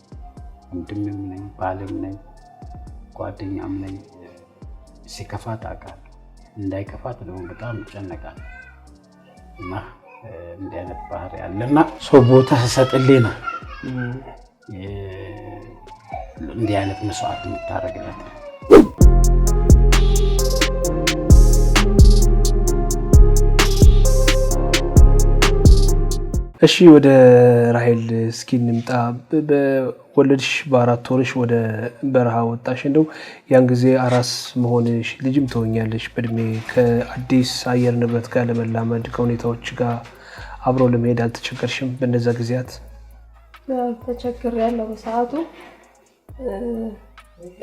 ወንድምም ነኝ ባልም ነኝ ጓደኛም ነኝ ሲከፋት አቃለሁ እንዳይከፋት ደግሞ በጣም ይጨነቃል እና እንደ አይነት ባህሪ ያለና ሰው ቦታ ሰጥልኝ ነው እንደ አይነት መስዋዕት የምታረግለት እሺ ወደ ራሄል እስኪ እንምጣ። በወለድሽ በ4 ወርሽ ወደ በረሃ ወጣሽ። እንደው ያን ጊዜ አራስ መሆንሽ ልጅም ትሆኛለሽ በእድሜ ከአዲስ አየር ንብረት ጋር ለመላመድ ከሁኔታዎች ጋር አብሮ ለመሄድ አልተቸገርሽም በእነዛ ጊዜያት? ተቸግሬያለሁ። በሰዓቱ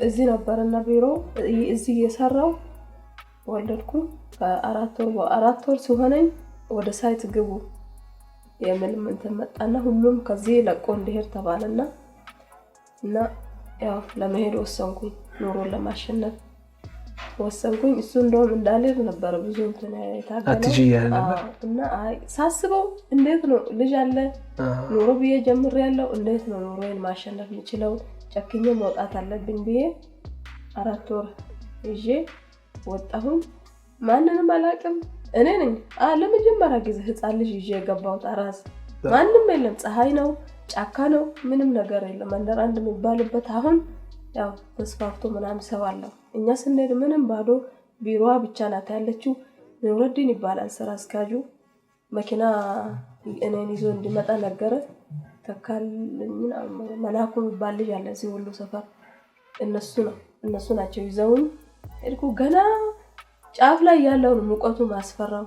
እዚህ ነበርና ቢሮ እዚህ እየሰራው ወለድኩ። ከ4 ወር ሲሆነኝ ወደ ሳይት ግቡ የምል እንትን መጣና ሁሉም ከዚህ ለቆ እንዲሄድ ተባለና እና ያው ለመሄድ ወሰንኩኝ። ኑሮን ለማሸነፍ ወሰንኩኝ። እሱ እንደውም እንዳልሄድ ነበር ብዙ እንትን ታገለው እና ሳስበው እንዴት ነው ልጅ አለ ኑሮ ብዬ ጀምሬያለሁ፣ እንዴት ነው ኑሮዬን ማሸነፍ የምችለው? ጨክኜ መውጣት አለብኝ ብዬ 4 ወር ይዤ ወጣሁኝ። ማንንም አላውቅም። እኔ ነኝ ለመጀመሪያ ጊዜ ህፃን ልጅ ይዤ የገባሁት አራስ። ማንም የለም፣ ፀሐይ ነው፣ ጫካ ነው፣ ምንም ነገር የለም። መንደር አንድ የሚባልበት አሁን ያው ተስፋፍቶ ምናምን ሰው አለው። እኛ ስንሄድ ምንም ባዶ ቢሮዋ ብቻ ናት ያለችው። ኑረዲን ይባላል ስራ አስኪያጁ። መኪና እኔን ይዞ እንዲመጣ ነገረ። ተካልኝ መላኩ የሚባል ልጅ አለ እዚህ ሁሉ ሰፈር። እነሱ ናቸው ይዘውኝ ሄድኩ። ገና ጫፍ ላይ ያለውን ሙቀቱ ማስፈራው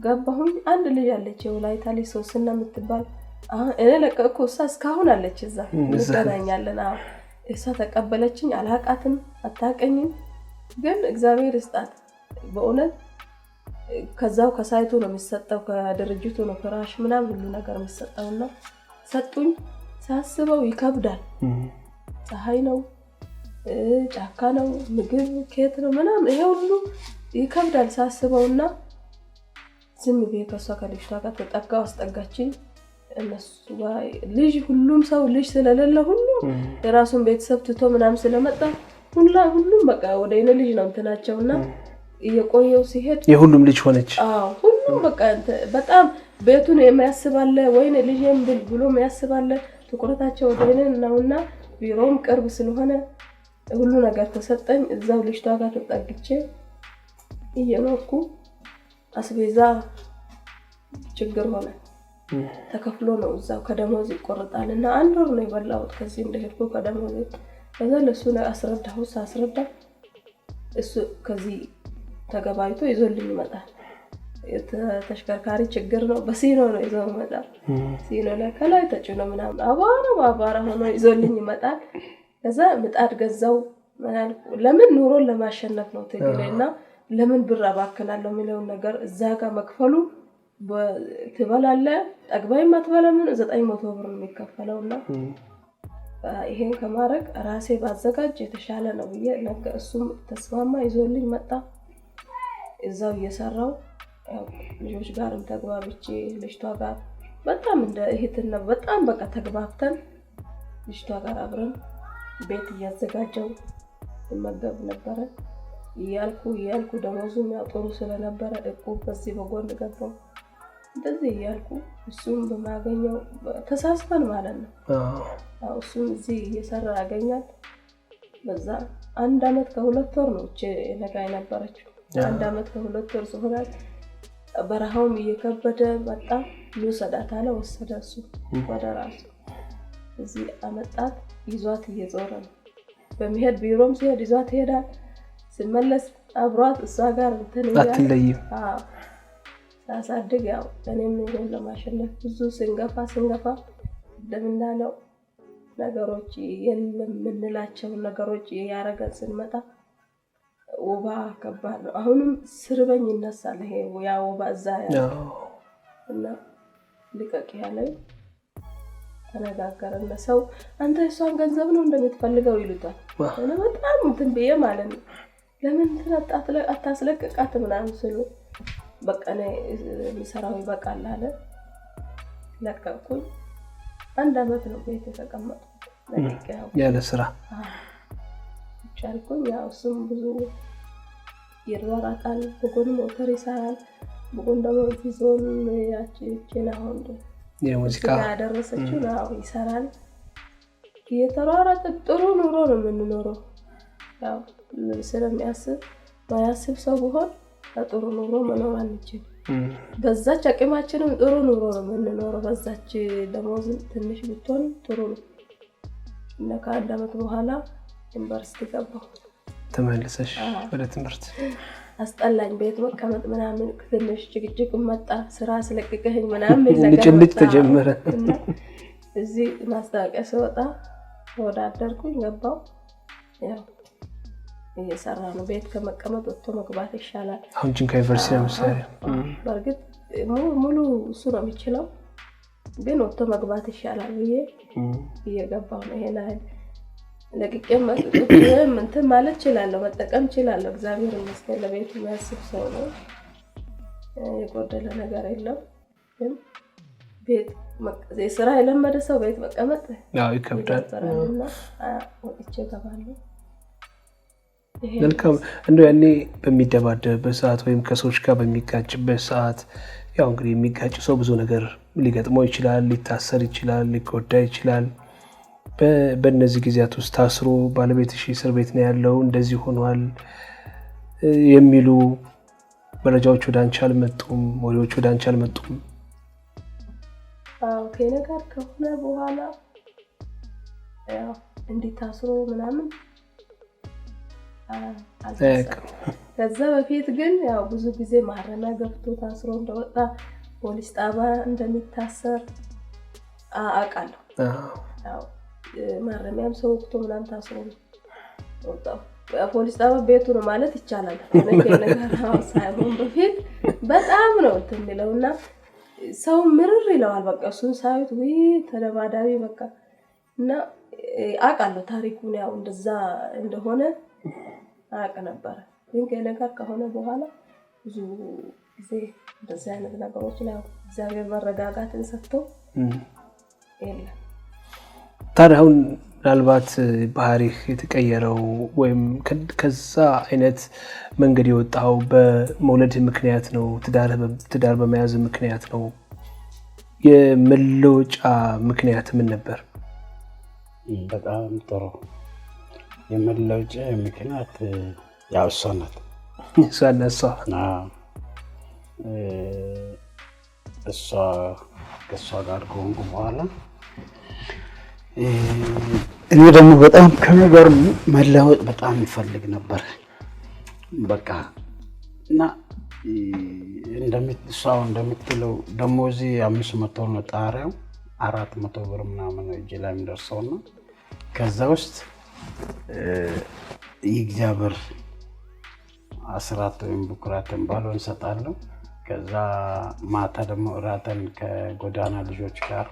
ገባሁኝ። አንድ ልጅ አለች የወላይታ ልጅ ሶስና የምትባል እኔ ለቀቅኩ። እሷ እስካሁን አለች እዛ እንገናኛለን። እሷ ተቀበለችኝ። አላቃትም፣ አታቀኝም። ግን እግዚአብሔር ይስጣት በእውነት። ከዛው ከሳይቱ ነው የሚሰጠው፣ ከድርጅቱ ነው ፍራሽ ምናምን ሁሉ ነገር የሚሰጠውና ሰጡኝ። ሳስበው ይከብዳል። ፀሐይ ነው፣ ጫካ ነው፣ ምግብ ከየት ነው ምናምን ይሄ ሁሉ ይከብዳል ሳስበውና ዝም ብዬ ከሷ ከልጅቷ ጋር ተጠጋው። አስጠጋችኝ። እነሱ ልጅ ሁሉም ሰው ልጅ ስለሌለ ሁሉም የራሱን ቤተሰብ ትቶ ምናምን ስለመጣ ሁሉም በቃ ወደ እኔ ልጅ ነው እንትናቸውና እየቆየው ሲሄድ የሁሉም ልጅ ሆነች። ሁሉም በቃ በጣም ቤቱን የሚያስባለ ወይኔ ልጅም ብሎ የሚያስባለ ትኩረታቸው ወደ እኔ ነውና ቢሮም ቅርብ ስለሆነ ሁሉ ነገር ተሰጠኝ። እዛው ልጅቷ ጋር ተጠግቼ እየኖርኩ አስቤዛ ችግር ሆነ። ተከፍሎ ነው እዛው ከደሞዝ ይቆርጣልና 1 ወር ነው የበላሁት ከዚህ እንደሄድኩ ከደሞዝ። ከዛ ለሱ ነው አስረዳ እሱ ከዚህ ተገባይቶ ይዞልኝ ይመጣል። ተሽከርካሪ ችግር ነው፣ በሲኖ ነው ይዞ ይመጣል። ሲኖ ላይ ከላይ ተጭኖ ምናምን አባራ ሆኖ ይዞልኝ ይመጣል። ከዛ ምጣድ ገዛው። ለምን ኑሮን ለማሸነፍ ነው ትግሬና ለምን ብር አባከናለሁ የሚለው ነገር እዛ ጋር መክፈሉ ትበላለ ጠግባይ ማትበላም 900 ብር ነው የሚከፈለውና ይሄን ከማረግ ራሴ ባዘጋጅ የተሻለ ነው ብዬ ነገር እሱም ተስማማ ይዞልኝ መጣ። እዛው እየሰራው ልጆች ጋርም ተግባብቼ ልጅቷ ጋር በጣም እንደ እህትና በጣም በቃ ተግባብተን ልጅቷ ጋር አብረን ቤት እያዘጋጀው መገብ ነበረ። እያልኩ ደሞዙም ያው ጥሩ ስለነበረ እቁብ በዚህ በጎን ገባው። እንደዚህ እያልኩ እሱም በማገኘው ተሳስበን ማለት ነው። እሱም እዚህ እየሰራ ያገኛል። በዛ 1 አመት ከ2 ወር ነው ነገ የነበረችው። 1 አመት ከ2 ወር ሲሆናል በረሃውም እየከበደ በጣም ልውሰዳት አለ። ወሰደ እሱ ወደ ራሱ እዚህ አመጣት። ይዟት እየዞረ ነው በመሄድ ቢሮም ሲሄድ ይዟት ይሄዳል። ሲመለስ አብሯት እሷ ጋር አትለይም። ሳሳድግ ያው እኔም ኑሮን ለማሸነፍ ብዙ ስንገፋ እንደምናለው ነገሮች የለም የምንላቸው ነገሮች ያረገን ስንመጣ ወባ ከባድ ነው። አሁንም ስርበኝ ይነሳል። ይሄ ያ ወባ እዛ ያለው እና ልቀቅ ያለኝ ተነጋገረና ሰው አንተ እሷን ገንዘብ ነው እንደምትፈልገው ይሉታል። እኔ በጣም እንትን ብዬ ማለት ነው ለምን አታስለቅቃት ምናምን ስሉ በቃ እኔ የሚሰራው ይበቃል አለ። ለቀቅኩኝ። 1 አመት ነው ቤት የተቀመጥኩት ያለ ስራ ቻልኩኝ። ያው እሱም ብዙ ይሯሯጣል፣ በጎን ሞተር ይሰራል። በጎን ደግሞ ቪዞን ያቺን አሁን የሙዚቃ ያደረሰችው ነው ይሰራል። እየተሯሯጠ ጥሩ ኑሮ ነው የምንኖረው። ያው ስለሚያስብ ሰው ቢሆን ጥሩ ኑሮ መኖር አንችልም። በዛች አቅማችንም ጥሩ ኑሮ ነው የምንኖረው በዛች ደሞዝ ትንሽ ብትሆን ጥሩ ነው እና ከአንድ አመት በኋላ ዩኒቨርሲቲ ገባሁ ተመለሰሽ ወደ ትምህርት አስጠላኝ ቤት መቀመጥ ምናምን ትንሽ ጭቅጭቅ መጣ ስራ ስለቀቀኝ ምናምን ልጭልጭ ተጀመረ እዚህ ማስታወቂያ ሲወጣ ተወዳደርኩኝ ገባሁ ያው እየሰራ ነው ቤት ከመቀመጥ ወጥቶ መግባት ይሻላል አሁን ጂንካ ዩኒቨርሲቲ ለምሳሌ በርግጥ ሙሉ እሱ ነው የሚችለው ግን ወጥቶ መግባት ይሻላል ብዬ እየገባሁ ነው ይሄን አይደል ለቅቄም እንትን ማለት እችላለሁ መጠቀም እችላለሁ እግዚአብሔር ይመስገን ለቤቱ የሚያስብ ሰው ነው የጎደለ ነገር የለም ግን ቤት ስራ የለመደ ሰው ቤት መቀመጥ ያው ይከብዳል ወጥቼ ገባለሁ መልካም እንደው ያኔ በሚደባደብበት ሰዓት ወይም ከሰዎች ጋር በሚጋጭበት ሰዓት ያው እንግዲህ የሚጋጭ ሰው ብዙ ነገር ሊገጥመው ይችላል ሊታሰር ይችላል ሊጎዳ ይችላል በእነዚህ ጊዜያት ውስጥ ታስሮ ባለቤትሽ እስር ቤት ነው ያለው እንደዚህ ሆኗል የሚሉ መረጃዎች ወደ አንቺ አልመጡም ወሬዎች ወደ አንቺ አልመጡም አዎ ከነገር ከሆነ በኋላ ያው እንዲታስሮ ምናምን ከዛ በፊት ግን ያው ብዙ ጊዜ ማረሚያ ገብቶ ታስሮ እንደወጣ ፖሊስ ጣቢያ እንደሚታሰር አውቃለሁ ያው ማረሚያም ሰው ወጥቶ ምናምን ታስሮ ወጣው ፖሊስ ጣቢያ ቤቱ ነው ማለት ይቻላል ነገር ሳይሆን በፊት በጣም ነው እንትምለውና ሰው ምርር ይለዋል በቃ እሱን ሳይት ወይ ተደባዳቢ በቃ እና አውቃለሁ ታሪኩን ያው እንደዛ እንደሆነ አውቅ ነበር ግን ከነገር ከሆነ በኋላ ብዙ ጊዜ እንደዛ አይነት ነገሮች ላይ እግዚአብሔር መረጋጋትን ሰጥቶ የለም ታዲያ አሁን ምናልባት ባህሪህ የተቀየረው ወይም ከዛ አይነት መንገድ የወጣው በመውለድ ምክንያት ነው ትዳር በመያዝ ምክንያት ነው የመለወጫ ምክንያት ምን ነበር በጣም ጥሩ የመለወጫ ምክንያት ያው እሷ ናት እሷ ጋር ከሆንኩ በኋላ እኔ ደግሞ በጣም ከነገር መለወጥ በጣም ይፈልግ ነበር በቃ እና እንደምትለው ደሞዚ 500 ነው ጣሪያው 400 ብር ምናምን ነው እጄ ላይ የሚደርሰውና ከዛ ውስጥ የእግዚአብሔር አስራት ወይም ቡክራትን ባሎን ሰጣለሁ ከዛ ማታ ደግሞ እራተን ከጎዳና ልጆች ጋር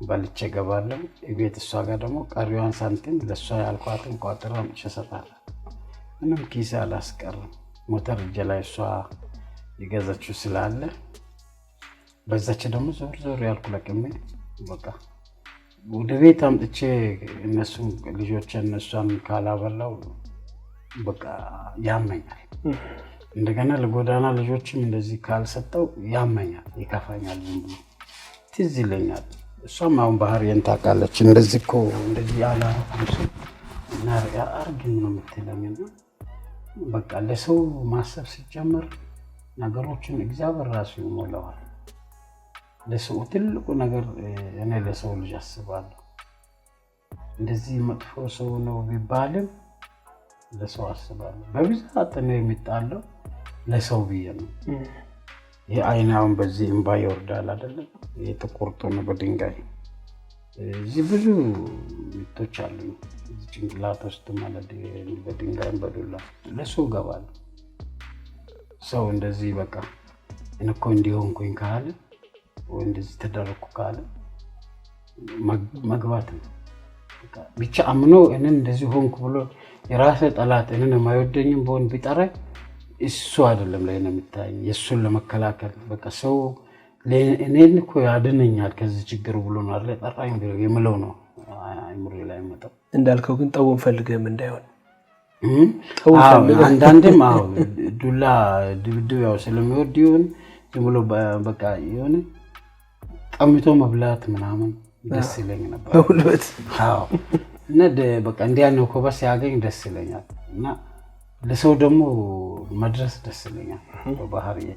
ባልቼ ገባለሁ ቤት እሷ ጋር ደግሞ ቀሪዋን ሳንቲም ለሷ ያልኳትን ቋጥራም እሰጣለሁ ምንም ኪስ አላስቀርም ሞተር እጄ ላይ እሷ ይገዛችው ስላለ በዛች ደግሞ ዞር ያልኩ ለቅሜ በቃ ወደ ቤት አምጥቼ እነሱ ልጆችን እነሷን ካላበላው በቃ ያመኛል እንደገና ለጎዳና ልጆችም እንደዚህ ካልሰጠው ያመኛል ይከፋኛል ትዝ ይለኛል እሷም አሁን ባህሪዬን ታውቃለች እንደዚህ እኮ እንደዚህ ያለ እና አርግም ነው የምትለኝና በቃ ለሰው ማሰብ ሲጀምር ነገሮችን እግዚአብሔር ራሱ ይሞላዋል ለሰው ትልቁ ነገር እኔ ለሰው ልጅ አስባለሁ እንደዚህ መጥፎ ሰው ነው ቢባልም ለሰው አስባለሁ በብዛት ነው የሚጣለው ለሰው ብዬ ነው የአይናውን በዚህ እንባ ይወርዳል አይደል የተቆርጦ ነው በድንጋይ እዚህ ብዙ ምቶች አሉ እዚህ ጭንቅላት ውስጥ ማለት በድንጋይ በዱላ ለሰው ገባል ሰው እንደዚህ በቃ እነኮ እንዲሆንኩኝ ካለ ወይ እንደዚህ ተደረኩ ካለ መግባት ነው ብቻ አምኖ እኔን እንደዚህ ሆንኩ ብሎ የራሴ ጠላት እኔን የማይወደኝም በሆን ቢጠራኝ እሱ አይደለም ላይ ነው የሚታይ የሱን ለመከላከል በቃ ሰው እኔን እኮ ያድነኛል ከዚህ ችግር ብሎ ነው አይደል ጠራኝ ብሎ የምለው ነው አይምሮ ላይ መጣው እንዳልከው ግን ጠውን ፈልገም እንዳይሆን አንዳንዴም አዎ ዱላ ድብድብ ያው ስለሚወድ ይሁን ዝም ብሎ በቃ የሆነ ቀምቶ መብላት ምናምን ደስ ይለኝ ነበር በሁለት አዎ እና በቃ እንዲያ ነው ኮባስ ያገኝ ደስ ይለኛል እና ለሰው ደግሞ መድረስ ደስ ይለኛል በባህሪዬ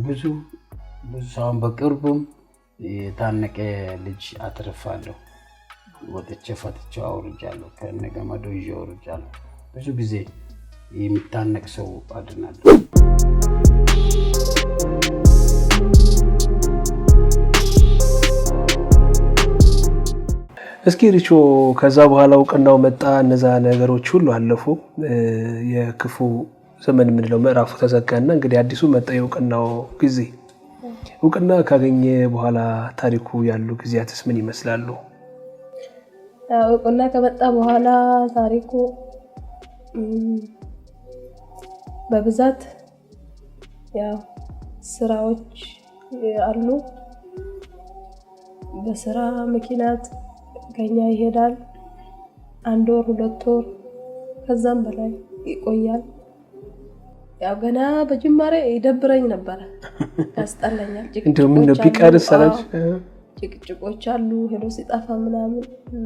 ብዙ ሰውን በቅርቡም የታነቀ ልጅ አትርፋለሁ። ወጥቼ ፈትቼው አውርጃለሁ። ከነገመዱ ይዤ አውርጃለሁ። ብዙ ጊዜ የሚታነቅ ሰው አድናለሁ። እስኪ ሪቾ ከዛ በኋላ እውቅናው መጣ፣ እነዛ ነገሮች ሁሉ አለፉ። የክፉ ዘመን ምንለው ምዕራፉ ተዘጋና እንግዲህ አዲሱ መጣ የእውቅናው ጊዜ። እውቅና ካገኘ በኋላ ታሪኩ ያሉ ጊዜያትስ ምን ይመስላሉ? እውቅና ከመጣ በኋላ ታሪኩ በብዛት ያው ስራዎች አሉ። በስራ ምክንያት ከኛ ይሄዳል። 1 ወር 2 ወር ከዛም በላይ ይቆያል። ያው ገና በጅማሬ ይደብረኝ ነበር፣ ያስጠላኛል። ጭቅጭቆች አሉ ሄዶ ሲጣፋ ምናምን እና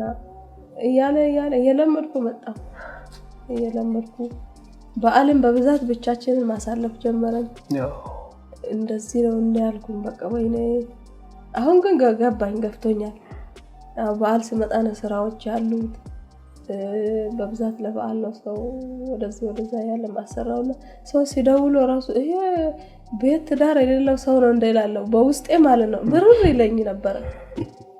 እያለ እየለመድኩ መጣ። እየለመድኩ በዓለም በብዛት ብቻችንን ማሳለፍ ጀመረን። እንደዚህ ነው እንዳልኩኝ በቃ ወይኔ። አሁን ግን ገባኝ፣ ገፍቶኛል። በዓል ሲመጣ ነው ስራዎች ያሉት። በብዛት ለበዓል ነው ሰው ወደዚህ ወደዛ ያለ ማሰራውና ሰው ሲደውሉ ራሱ ይሄ ቤት ዳር የሌለው ሰው ነው እንደላለው በውስጤ ማለት ነው። ምርር ይለኝ ነበር።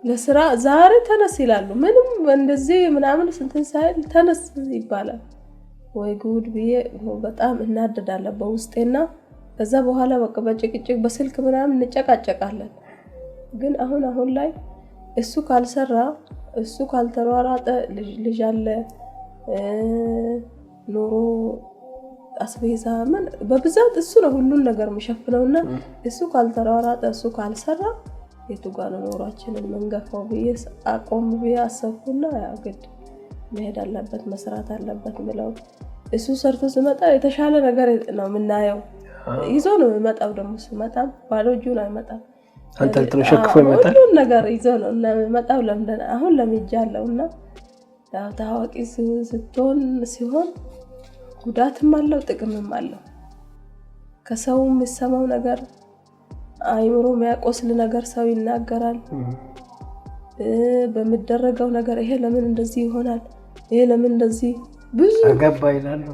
ለስራ ዛሬ ተነስ ይላሉ። ምንም እንደዚህ ምናምን ስንትን ሳይል ተነስ ይባላል። ወይ ጉድ ብዬ በጣም እናደዳለሁ በውስጤና ከዛ በኋላ በቃ በጭቅጭቅ በስልክ ምናምን እንጨቃጨቃለን። ግን አሁን ላይ እሱ ካልሰራ እሱ ካልተሯሯጠ ልጅ አለ ኑሮ አስቤዛ ምን በብዛት እሱ ነው ሁሉን ነገር የሚሸፍነውና እሱ ካልተሯሯጠ እሱ ካልሰራ የቱ ጋር ነው ኑሯችንን መንገፋው ብዬ አቆም ብዬ አሰብኩና ያው ግድ መሄድ አለበት መስራት አለበት ብለው እሱ ሰርቶ ሲመጣ የተሻለ ነገር ነው የምናየው። ይዞ ነው የሚመጣው። ደግሞ ሲመጣም ባዶ እጁን አይመጣም። አንጠልጥሎ ሸክፎ ይመጣል። ሁሉ ነገር ይዞ ነው እና የሚመጣው። ለምደና አሁን ለምጃለውና ያው ታዋቂ ሲሆን ጉዳትም አለው ጥቅምም አለው። ከሰው የሚሰማው ነገር አይምሮ የሚያቆስል ነገር ሰው ይናገራል። በሚደረገው ነገር ይሄ ለምን እንደዚህ ይሆናል፣ ይሄ ለምን እንደዚህ ብዙ አገባ ይላሉ።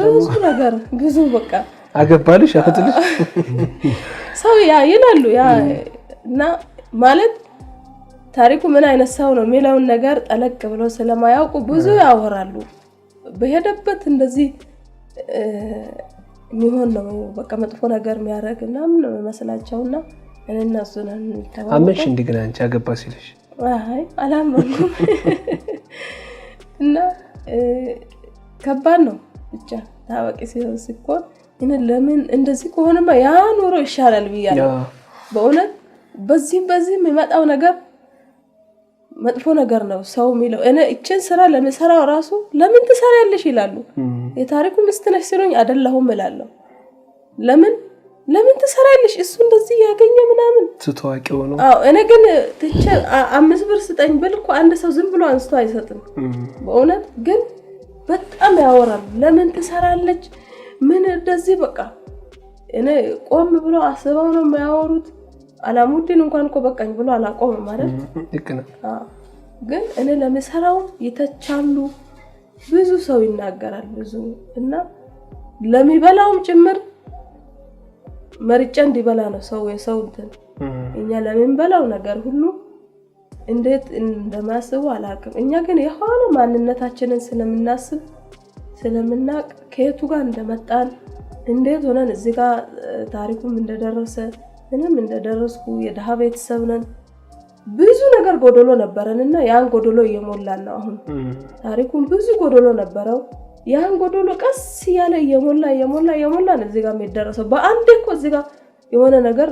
ብዙ ነገር ብዙ በቃ አገባልሽ አፈትልሽ ሰው ይላሉ። ያ እና ማለት ታሪኩ ምን አይነት ሰው ነው የሚለውን ነገር ጠለቅ ብሎ ስለማያውቁ ብዙ ያወራሉ። በሄደበት እንደዚህ የሚሆን ነው በቃ መጥፎ ነገር የሚያደርግና ምን መስላቸውና እነሱ ነን ተባለ። አመሽ እንዲግና አንቺ አገባ ሲልሽ አይ አላመንኩም። እና ከባድ ነው ብቻ ታዋቂ ሲሆን ለምን እንደዚህ ከሆነማ ያ ኑሮ ይሻላል ብያለሁ። በእውነት በዚህ የሚመጣው ነገር መጥፎ ነገር ነው ሰው የሚለው። እኔ እቺን ስራ ለምሰራው ራሱ ለምን ትሰሪያለሽ ይላሉ። የታሪኩ ሚስት ነሽ ሲሉኝ አይደለሁም እላለሁ። ለምን ትሰሪያለሽ እሱ እንደዚህ ያገኘ ምናምን ተታዋቂው ነው። እኔ ግን 5 ብር ስጠኝ ብል እኮ አንድ ሰው ዝም ብሎ አንስቶ አይሰጥም። በእውነት ግን በጣም ያወራሉ። ለምን ትሰራለች ምን እንደዚህ በቃ እኔ ቆም ብሎ አስበው ነው የሚያወሩት። አላሙዲን እንኳን እኮ በቃኝ ብሎ አላቆም ማለት ግን እኔ ለምሰራው ይተቻሉ። ብዙ ሰው ይናገራል ብዙ እና ለሚበላውም ጭምር መርጫ እንዲበላ ነው ሰው የሰው እንትን እኛ ለምንበላው ነገር ሁሉ እንዴት እንደማስቡ አላውቅም። እኛ ግን የሆነ ማንነታችንን ስለምናስብ ስለምናቅ ከየቱ ጋር እንደመጣን እንዴት ሆነን እዚህ ጋር ታሪኩም እንደደረሰ ምንም እንደደረስኩ የደሃ ቤተሰብ ነን። ብዙ ነገር ጎደሎ ነበረንና ያን ጎደሎ እየሞላን ነው። አሁን ታሪኩም ብዙ ጎደሎ ነበረው። ያን ጎደሎ ቀስ ያለ እየሞላ እዚህ ጋር የሚደረሰው በአንድ እኮ እዚህ ጋር የሆነ ነገር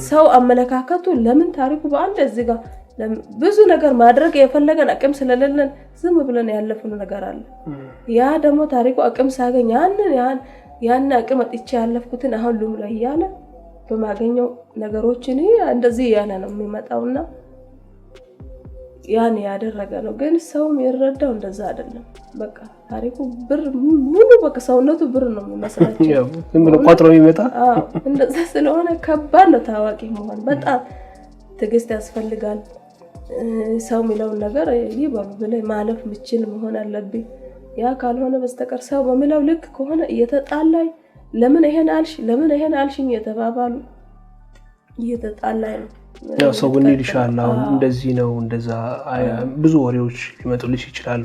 ሰው አመለካከቱ ለምን ታሪኩ በአንድ እዚህ ጋር ብዙ ነገር ማድረግ የፈለገን አቅም ስለሌለን ዝም ብለን ያለፈው ነገር አለ። ያ ደግሞ ታሪኩ አቅም ሳገኝ ያን አቅም አጥቼ ያለፍኩትን አሁን ሉም ላይ ያለ በማገኘው ነገሮችን እንደዚህ ያለ ነው የሚመጣውና ያን ያደረገ ነው። ግን ሰው የሚረዳው እንደዛ አይደለም። በቃ ታሪኩ ብር ሙሉ በቃ ሰውነቱ ብር ነው የሚመስላቸው ዝም ብሎ ቋጥሮ ይመጣ። እንደዛ ስለሆነ ከባድ ነው ታዋቂ መሆን። በጣም ትዕግስት ያስፈልጋል። ሰው የሚለውን ነገር ይበሉ ብለህ ማለፍ ምችል መሆን አለብኝ። ያ ካልሆነ በስተቀር ሰው በሚለው ልክ ከሆነ እየተጣላይ ለምን ይሄን አልሽኝ እየተባባሉ እየተጣላይ ነው። ያው ሰው ግን ይልሻል አሁን እንደዚህ ነው እንደዛ ብዙ ወሬዎች ሊመጡልሽ ይችላሉ።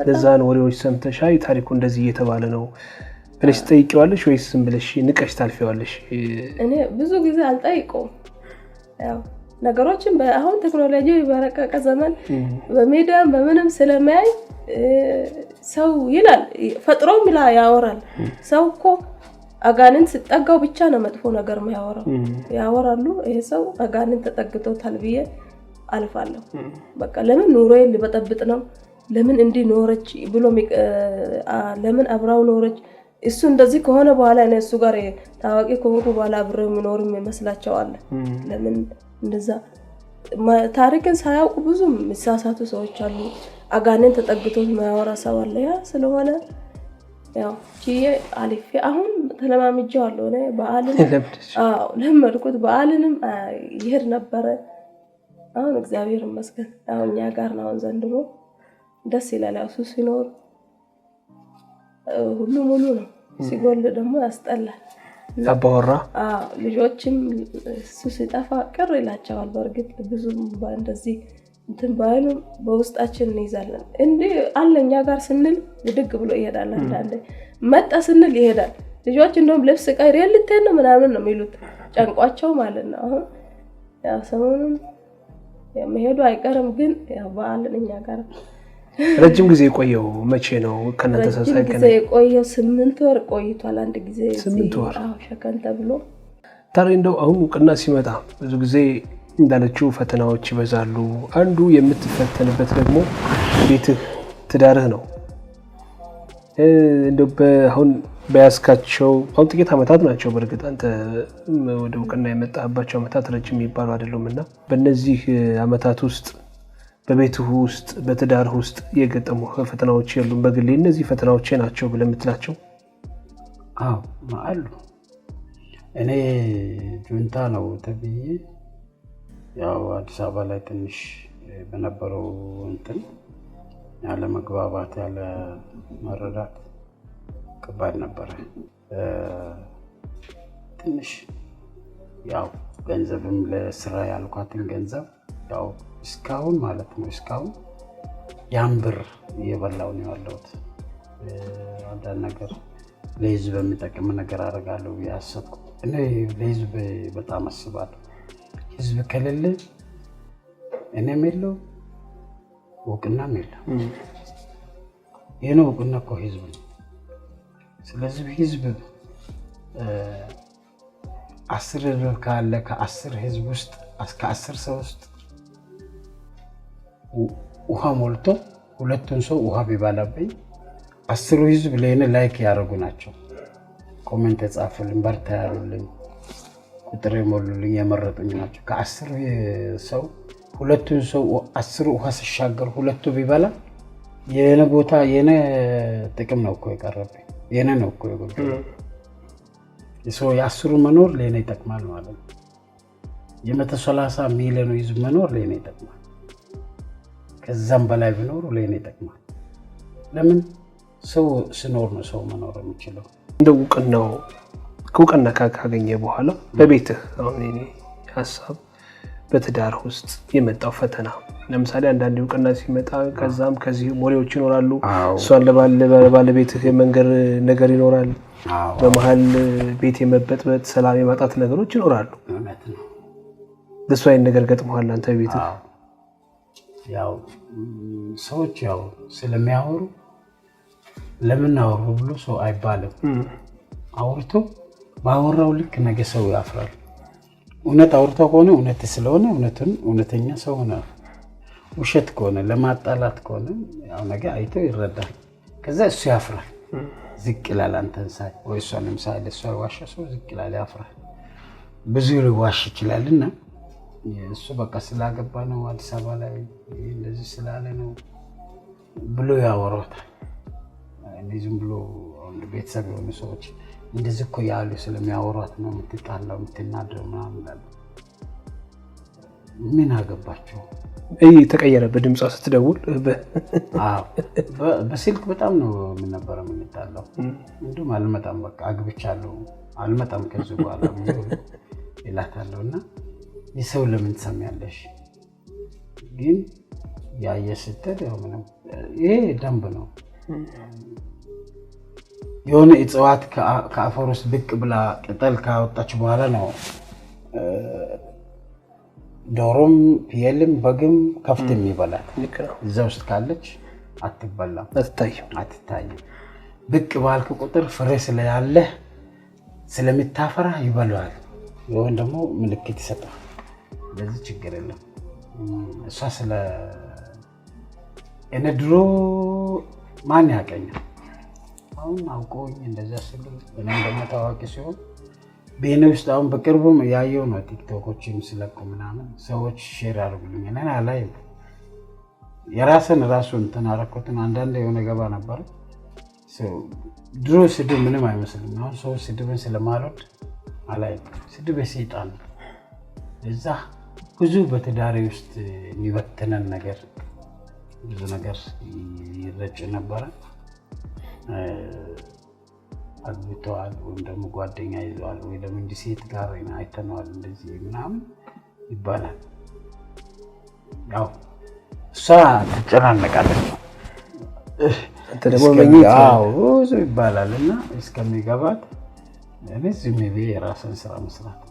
ለዛን ወሬዎች ሰምተሻይ ታሪኩ እንደዚህ እየተባለ ነው ብለሽ ትጠይቂዋለሽ ወይስ ዝም ብለሽ ንቀሽ ታልፊዋለሽ? እኔ ብዙ ጊዜ አልጠይቀውም። ያው ነገሮችን በአሁን ቴክኖሎጂ በረቀቀ ዘመን በሚዲያም በምንም ስለማይ ሰው ይላል ፈጥሮም ያወራል። ሰው እኮ አጋንንት ሲጠጋው ብቻ ነው መጥፎ ነገር ያወራሉ። ይሄ ሰው አጋንንት ተጠግቶታል ብዬ አልፋለሁ። በቃ ለምን ኑሮዬን ሊበጠብጥ ነው? ለምን እንዲህ ኖረች ብሎ ለምን አብራው ኖረች? እሱ እንደዚህ ከሆነ በኋላ እኔ እሱ ጋር ታዋቂ ከሆንኩ በኋላ አብረው የሚኖርም ይመስላቸዋል። ለምን እንደዛ ታሪክን ሳያውቁ ብዙ የሚሳሳቱ ሰዎች አሉ። አጋንንት ተጠግቶት የሚያወራ ሰው አለ። ያ ስለሆነ ያው አሊፌ አሁን ተለማምጄዋለሁ። እኔ በዓልን ለመድኩት። በዓልንም ይሄድ ነበረ። አሁን እግዚአብሔር ይመስገን አሁን እኛ ጋር ነው። ዘንድሮ ደስ ይላል። ያው ሱስ ሲኖር ሁሉ ሙሉ ነው፣ ሲጎል ደግሞ ያስጠላል። አባወራ ልጆችም ሱስ ሲጠፋ ቅር ይላቸዋል። በእርግጥ ብዙም እንደዚህ እንትን ባይሉም በውስጣችን እንይዛለን። እንዴ አለኛ ጋር ስንል ድግ ብሎ ይሄዳል። አንዳንዴ መጣ ስንል ይሄዳል። ልጆች እንደውም ልብስ ቀይር የልትሄድ ነው ምናምን ነው የሚሉት ጨንቋቸው ማለት ነው። አሁን ያው ሰሞኑን መሄዱ አይቀርም። ግን ያው በዓልን እኛ ጋር ረጅም ጊዜ ቆየው። መቼ ነው ከነተ ተሳሳይ ጊዜ ቆየው? 8 ወር ቆይቷል። አንድ ጊዜ 8 ወር ሸከን ተብሎ ታዲያ እንደው አሁን እውቅና ሲመጣ ብዙ ጊዜ እንዳለችው ፈተናዎች ይበዛሉ። አንዱ የምትፈተንበት ደግሞ ቤትህ ትዳርህ ነው። እንደው አሁን በያስካቸው አሁን ጥቂት አመታት ናቸው። በእርግጥ አንተ ወደ እውቅና የመጣህባቸው አመታት ረጅም የሚባሉ አይደሉምና በእነዚህ አመታት ውስጥ በቤትህ ውስጥ በትዳርህ ውስጥ የገጠሙ ፈተናዎች የሉም? በግሌ እነዚህ ፈተናዎች ናቸው ብለህ የምትላቸው? አዎ አሉ። እኔ ጁንታ ነው ተብዬ ያው አዲስ አበባ ላይ ትንሽ በነበረው እንትን ያለ መግባባት ያለ መረዳት ከባድ ነበር። ትንሽ ያው ገንዘብም ለስራ ያልኳትን ገንዘብ ያው እስካሁን ማለት ነው እስካሁን ያን ብር እየበላው ነው ያለሁት። አንዳንድ ነገር ለህዝብ የሚጠቅም ነገር አደርጋለሁ ያሰብኩ እኔ ለህዝብ በጣም አስባለሁ። ህዝብ ከሌለ እኔም የለው እውቅናም የለም። ይሄ ነው እውቅና እኮ ህዝብ ነው። ስለዚህ ህዝብ 10 ህዝብ ካለ ከ10 ህዝብ ውስጥ ከ10 ሰው ውስጥ ውሃ ሞልቶ ሁለቱን ሰው ውሃ ቢባላብኝ 10 ህዝብ ለኔ ላይክ ያደርጉ ናቸው። ኮሜንት ጻፉልኝ፣ በርታ ያሉልኝ፣ ቁጥር የሞሉልኝ የመረጡኝ ናቸው። ከ10 ሰው ሁለቱን ሰው 10 ውሃ ሲሻገር ሁለቱ ቢባላ የኔ ቦታ የኔ ጥቅም ነው እኮ የቀረበኝ፣ የኔ ነው እኮ የጎደለው። የሰው የ10 መኖር ለኔ ይጠቅማል ማለት ነው። የ130 ሚሊዮን ህዝብ መኖር ለኔ ይጠቅማል። ከዛም በላይ ቢኖሩ ለኔ ይጠቅማል። ለምን ሰው ሲኖር ነው ሰው መኖር የሚችለው። እንደው እውቅና ካገኘ በኋላ በቤትህ አሁን እኔ ሐሳብ በትዳር ውስጥ የመጣው ፈተና ለምሳሌ አንዳንድ እውቅና ሲመጣ ከዛም ከዚህ ወሬዎች ይኖራሉ። እሷን ለባለቤትህ የመንገር ነገር ይኖራል። በመሃል ቤት የመበጥበጥ ሰላም የማጣት ነገሮች ይኖራሉ። እውነት ነው። ደስ አይነት ነገር ገጥሞሃል አንተ ቤትህ? ያው ሰዎች ያው ስለሚያወሩ ለምን አወሩ ብሎ ሰው አይባልም። አውርቶ ባወራው ልክ ነገ ሰው ያፍራል። እውነት አውርቶ ከሆነ እውነት ስለሆነ እውነተኛ ሰው ነው። ውሸት ከሆነ ለማጣላት ከሆነ ያው ነገ አይቶ ይረዳል። ከዛ እሱ ያፍራል፣ ዝቅ ይላል። አንተን ሳይ ወይ እሷንም ሳይ ለሷ ዋሻ ሰው ዝቅ ይላል፣ ያፍራል። ብዙ ሊዋሽ ይችላልና እሱ በቃ ስላገባ ነው አዲስ አበባ ላይ እንደዚህ ስላለ ነው ብሎ ያወራታል። ዝም ብሎ ቤተሰብ የሆኑ ሰዎች እንደዚህ እኮ ያሉ ስለሚያወሯት ነው የምትጣላው የምትናደው ምናምን ይላሉ። ምን አገባቸው? ተቀየረ በድምጿ ስትደውል በስልክ በጣም ነው ምን ነበር የምንጣላው። እንደውም አልመጣም በቃ አግብቻለሁ አልመጣም ከዚህ በኋላ ይላታለውና የሰው ለምን ትሰሚያለሽ? ግን ያየ ስትል ያው ምንም ይሄ ደንብ ነው። የሆነ እጽዋት ከአፈር ውስጥ ብቅ ብላ ቅጠል ካወጣች በኋላ ነው ዶሮም ፍየልም በግም ከፍትም ይበላል። እዛ ውስጥ ካለች አትበላም አትታይም። ብቅ ባልክ ቁጥር ፍሬ ስለያለ ስለሚታፈራ ይበላል። ይሁን ደግሞ ምልክት ይሰጣል። ለዚህ ችግር የለም። እሷ ስለ እኔ ድሮ ማን ያቀኛል አሁን አውቆኝ እንደዛ ስለ እኔ ደግሞ ታዋቂ ሲሆን በእኔ ውስጥ አሁን በቅርቡም ያየው ነው ቲክቶኮችም ስለቁ ምናምን ሰዎች ሼር አድርጉልኝ እና አላየም። የራስን ራሱን ተናረኩትን አንዳንድ የሆነ ገባ ነበር። ድሮ ስድብ ምንም አይመስልም። አሁን ሰው ስድብን ስለማልወድ አላየም። ስድብ የሰይጣን ነው። እዛ ብዙ በትዳሬ ውስጥ የሚበተነን ነገር ብዙ ነገር ይረጭ ነበረ። አግብተዋል ወይም ደግሞ ጓደኛ ይዘዋል ወይ ደግሞ እንዲህ ሴት ጋር አይተነዋል እንደዚህ ምናምን ይባላል። ያው እሷ ትጨናነቃለች አንተ ደግሞ መኝታ ብዙ ይባላልና እስከሚገባት እኔ ዝም ብዬ የራስን ስራ መስራት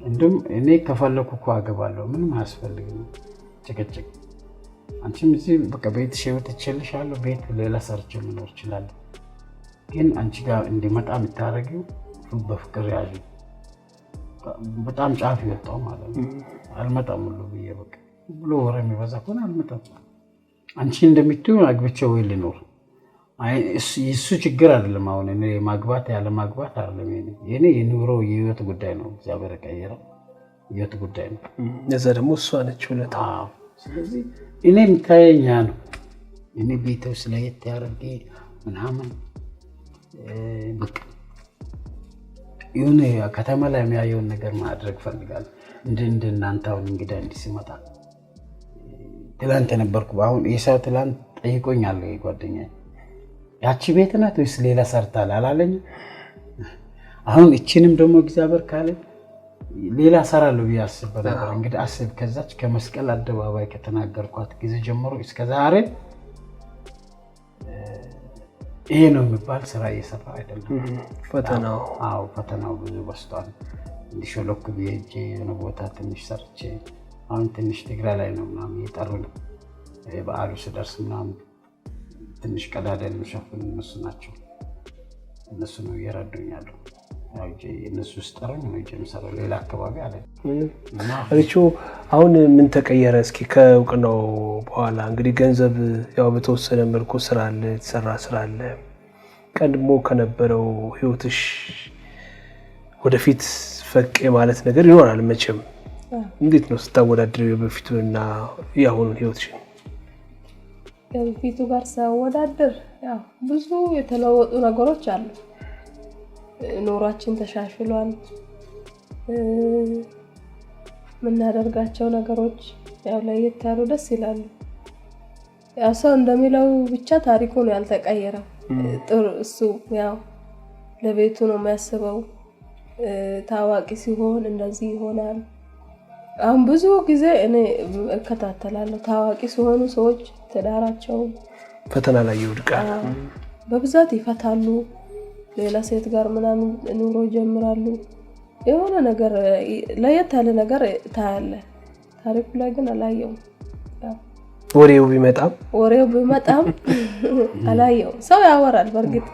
እንደውም እኔ ከፈለኩ እኮ አገባለሁ ምንም አያስፈልግም ጭቅጭቅ። አንቺም እዚህ በቃ ቤት ሸውት ትችልሻለሁ ቤት ሌላ ሰርቼ መኖር እችላለሁ። ግን አንቺ ጋር እንዲመጣ የምታረጊው በፍቅር ያዥ በጣም ጫፍ ይወጣው ማለት ነው። አልመጣም ሁሉ ብዬ በቃ ብሎ ወሬ የሚበዛ ከሆነ አልመጣም። አንቺ እንደምትዩ አግብቼው ወይ ልኖር እሱ ችግር አይደለም። አሁን እኔ ማግባት ያለ ማግባት አይደለም የኔ የኑሮ የህይወት ጉዳይ ነው። እግዚአብሔር ቀየረው የህይወት ጉዳይ ነው። ለዛ ደግሞ እሷ ነች ሁለታ። ስለዚህ እኔ የምታየኛ ነው እኔ ቤተው ስለየት ያደርጌ ምናምን በቃ የሆነ ከተማ ላይ የሚያየውን ነገር ማድረግ ፈልጋለሁ። እንደ እናንተ አሁን እንግዳ እንዲህ ሲመጣ ትላንት ነበርኩ። አሁን የሰው ትላንት ጠይቆኛል ጓደኛዬ ያቺ ቤት ናት ወይስ ሌላ ሰርታል አላለኝ። አሁን እቺንም ደግሞ እግዚአብሔር ካለ ሌላ ሰራለሁ ብዬ አስብ ነበር። እንግዲህ አስብ ከዛች ከመስቀል አደባባይ ከተናገርኳት ጊዜ ጀምሮ እስከ ዛሬ ይሄ ነው የሚባል ስራ እየሰራ አይደለም። ፈተናው ብዙ በስቷል። እንዲሾለክ ብዬ የሆነ ቦታ ትንሽ ሰርቼ አሁን ትንሽ ትግራይ ላይ ነው ምናምን እየጠሩኝ በዓሉ ስደርስ ምናምን ትንሽ ቀዳዳ የሚሸፍኑ እነሱ ናቸው። እነሱ ነው እየረዱኝ ያለው። እነሱ ውስጥ ጠሩኝ ነው የምሰራው ሌላ አካባቢ አለ። ሪቾ አሁን ምን ተቀየረ? እስኪ ከእውቅናው በኋላ እንግዲህ ገንዘብ ያው በተወሰነ መልኩ ስራ አለ የተሰራ ስራ አለ። ቀድሞ ከነበረው ህይወትሽ ወደፊት ፈቅ ማለት ነገር ይኖራል መቼም። እንዴት ነው ስታወዳድሪው የበፊቱና የአሁኑን ህይወትሽ? ከበፊቱ ጋር ሳወዳድር ያው ብዙ የተለወጡ ነገሮች አሉ። ኑሯችን ተሻሽሏል። ምናደርጋቸው ነገሮች ያው ለየት ያሉ ደስ ይላሉ። ያው ሰው እንደሚለው ብቻ ታሪኩ ነው ያልተቀየረው። ጥሩ እሱ ያው ለቤቱ ነው የሚያስበው። ታዋቂ ሲሆን እንደዚህ ይሆናል። አሁን ብዙ ጊዜ እኔ እከታተላለሁ ታዋቂ ሲሆኑ ሰዎች ትዳራቸው ፈተና ላይ ይወድቃል። በብዛት ይፈታሉ። ሌላ ሴት ጋር ምናምን ኑሮ ጀምራሉ። የሆነ ነገር ለየት ያለ ነገር ታያለ። ታሪኩ ላይ ግን አላየውም። ወሬው ቢመጣም አላየውም። ሰው ያወራል። በርግጥ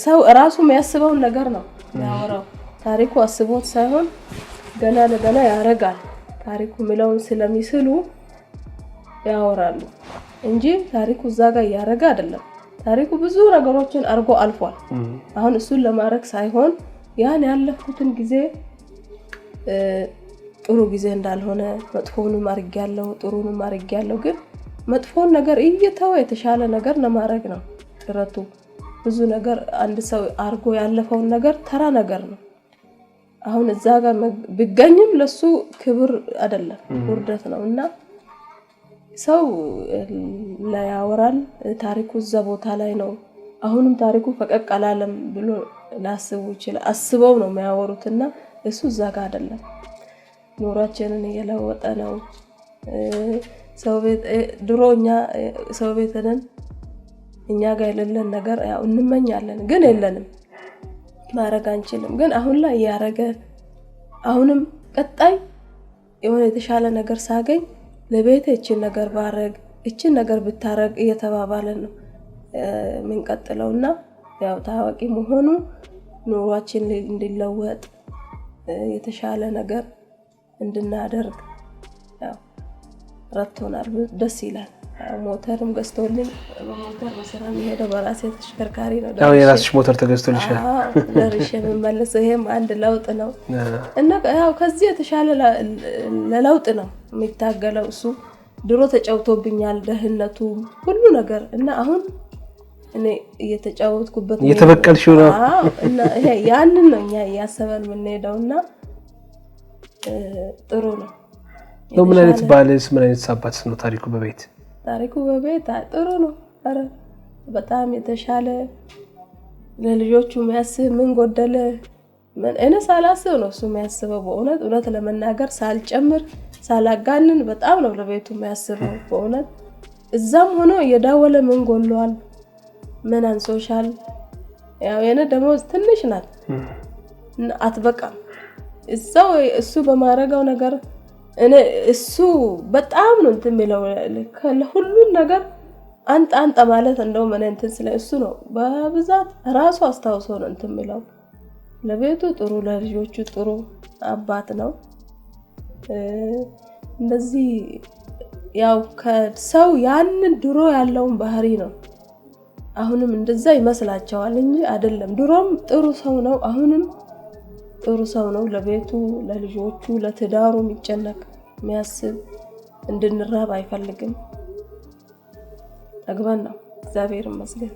ሰው ራሱ የሚያስበውን ነገር ነው ያወራው። ታሪኩ አስቦት ሳይሆን ገና ለገና ያረጋል። ታሪኩ የሚለውን ስለሚስሉ ያወራሉ እንጂ ታሪኩ እዛ ጋር ያረጋ አይደለም። ታሪኩ ብዙ ነገሮችን አርጎ አልፏል። አሁን እሱን ለማረክ ሳይሆን ያን ያለፉትን ጊዜ ጥሩ ጊዜ እንዳልሆነ መጥፎውንም አርጋለሁ ጥሩንም አርጋለሁ ግን መጥፎን ነገር እየተው የተሻለ ነገር ለማድረግ ነው ጥረቱ ብዙ ነገር አንድ ሰው አርጎ ያለፈውን ነገር ተራ ነገር ነው አሁን እዛ ጋር ቢገኝም ለሱ ክብር አይደለም ውርደት ነውና ሰው ላይ ታሪኩ እዛ ቦታ ላይ ነው አሁንም ታሪኩ ፈቀቅ አላለም ብሎ ላስቡ ይችላል አስበው ነው የሚያወሩትና እሱ እዛ ጋር አይደለም ኑሯችንን እየለወጠ ነው ሰው ቤት ድሮኛ ሰው ቤተን እኛ ጋር የሌለን ነገር ያው እንመኛለን ግን የለንም ማረግ አንችልም ግን አሁን ላይ ያረገ አሁንም ቀጣይ የሆነ የተሻለ ነገር ሳገኝ ለቤቴ እቺን ነገር ባረግ እቺን ነገር ብታረግ እየተባባለን ነው ምን ቀጥለውና ያው ታዋቂ መሆኑ ኑሯችን እንዲለወጥ የተሻለ ነገር እንድናደርግ ያው ረቶናል ደስ ይላል ሞተርም ገዝቶልኝ ሞተር በሰራም ሄደው በራሴ ተሽከርካሪ ነው ያው የራስሽ ሞተር ተገዝቶልሻል ለርሽ መመለስ ይሄም አንድ ለውጥ ነው እና ያው ከዚህ የተሻለ ለለውጥ ነው የሚታገለው እሱ ድሮ ተጫውቶብኛል ደህነቱ ሁሉ ነገር እና አሁን እኔ እየተጫወትኩበት እየተበቀልሽው ነው እና ይሄ ያንን ነው ያሰበን ምን ሄደውና ጥሩ ነው ምን አይነት ባልስ ምን አይነት አባትስ ነው ታሪኩ በቤት ጥሩ ነው አረ በጣም የተሻለ ለልጆቹ የሚያስብ ምን ጎደለ ምን እኔ ሳላስብ ነው እሱ የሚያስበው በእውነት ለመናገር ሳልጨምር ሳላጋንን በጣም ነው ለቤቱ የሚያስበው በእውነት እዛም ሆኖ የዳወለ ምን ጎሏል ምን አንሶሻል ያው የኔ ደሞዝ ትንሽ ናት አትበቃም እዛው እሱ በማረጋው ነገር እኔ እሱ በጣም ነው እንትምለው ለሁሉ ነገር አንጣ ማለት እንደው ምን እንትን ስለ እሱ ነው በብዛት ራሱ አስተዋውሶ ነው እንትምለው ለቤቱ ጥሩ ለልጆቹ ጥሩ አባት ነው እንደዚህ ያው ከሰው ያንን ድሮ ያለውን ባህሪ ነው አሁንም እንደዛ ይመስላቸዋል እንጂ አይደለም ድሮም ጥሩ ሰው ነው አሁንም ጥሩ ሰው ነው ለቤቱ ለልጆቹ ለትዳሩ የሚጨነቅ የሚያስብ እንድንራብ አይፈልግም አግባን ነው እግዚአብሔር ይመስገን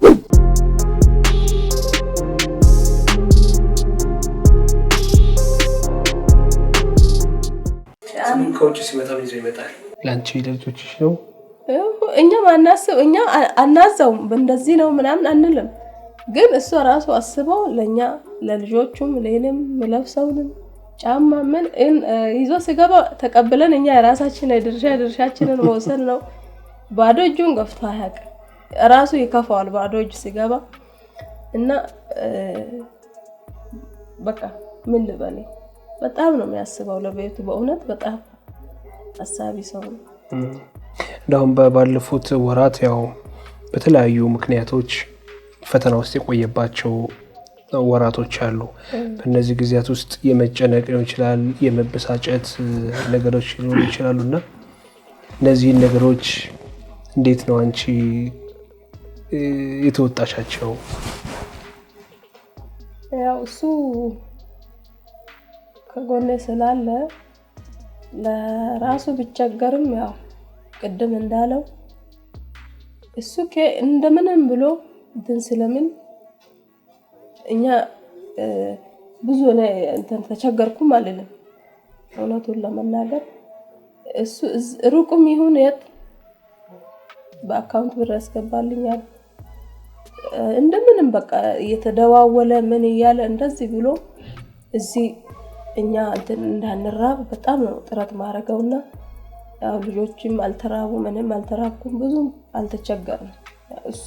ከውጭ ሲመጣ ይዞ ይመጣል ላንቺ ለልጆችሽ ነው እኛ ማናስብ እኛ አናዛው እንደዚህ ነው ምናምን አንልም ግን እሱ ራሱ አስበው ለኛ ለልጆቹም ለኔም ለብሰውንም ጫማ ምን ይዞ ሲገባ ተቀበለን እኛ የራሳችን ድርሻችንን ወሰን ነው ባዶ እጁን ገፍቶ ያቀ ራሱ ይከፋዋል ባዶ እጁ ሲገባ እና በቃ ምን ልበል በጣም ነው የሚያስበው ለቤቱ በእውነት በጣም አሳቢ ሰው ነው እንዳውም ባለፉት ወራት ያው በተለያዩ ምክንያቶች ፈተና ውስጥ የቆየባቸው ወራቶች አሉ በእነዚህ ጊዜያት ውስጥ የመጨነቅ ሊሆን ይችላል የመበሳጨት ነገሮች ሊሆኑ ይችላሉና እነዚህ ነገሮች እንዴት ነው አንቺ የተወጣሻቸው ያው እሱ ከጎኔ ስላለ ለራሱ ቢቸገርም ያው ቅድም እንዳለው እሱ እንደምንም ብሎ እንትን ስለምን እኛ ብዙ ነው እንትን ተቸገርኩም አልልም እውነቱን ለመናገር እሱ ሩቁም ይሁን የት በአካውንት ብር ያስገባልኛል እንደምንም በቃ እየተደዋወለ ምን ይያለ እንደዚህ ብሎ እዚህ እኛ እንትን እንዳንራብ በጣም ነው ጥረት ማረጋውና ያው ልጆችም አልተራቡ ምንም አልተራብኩም ብዙ አልተቸገርንም እሱ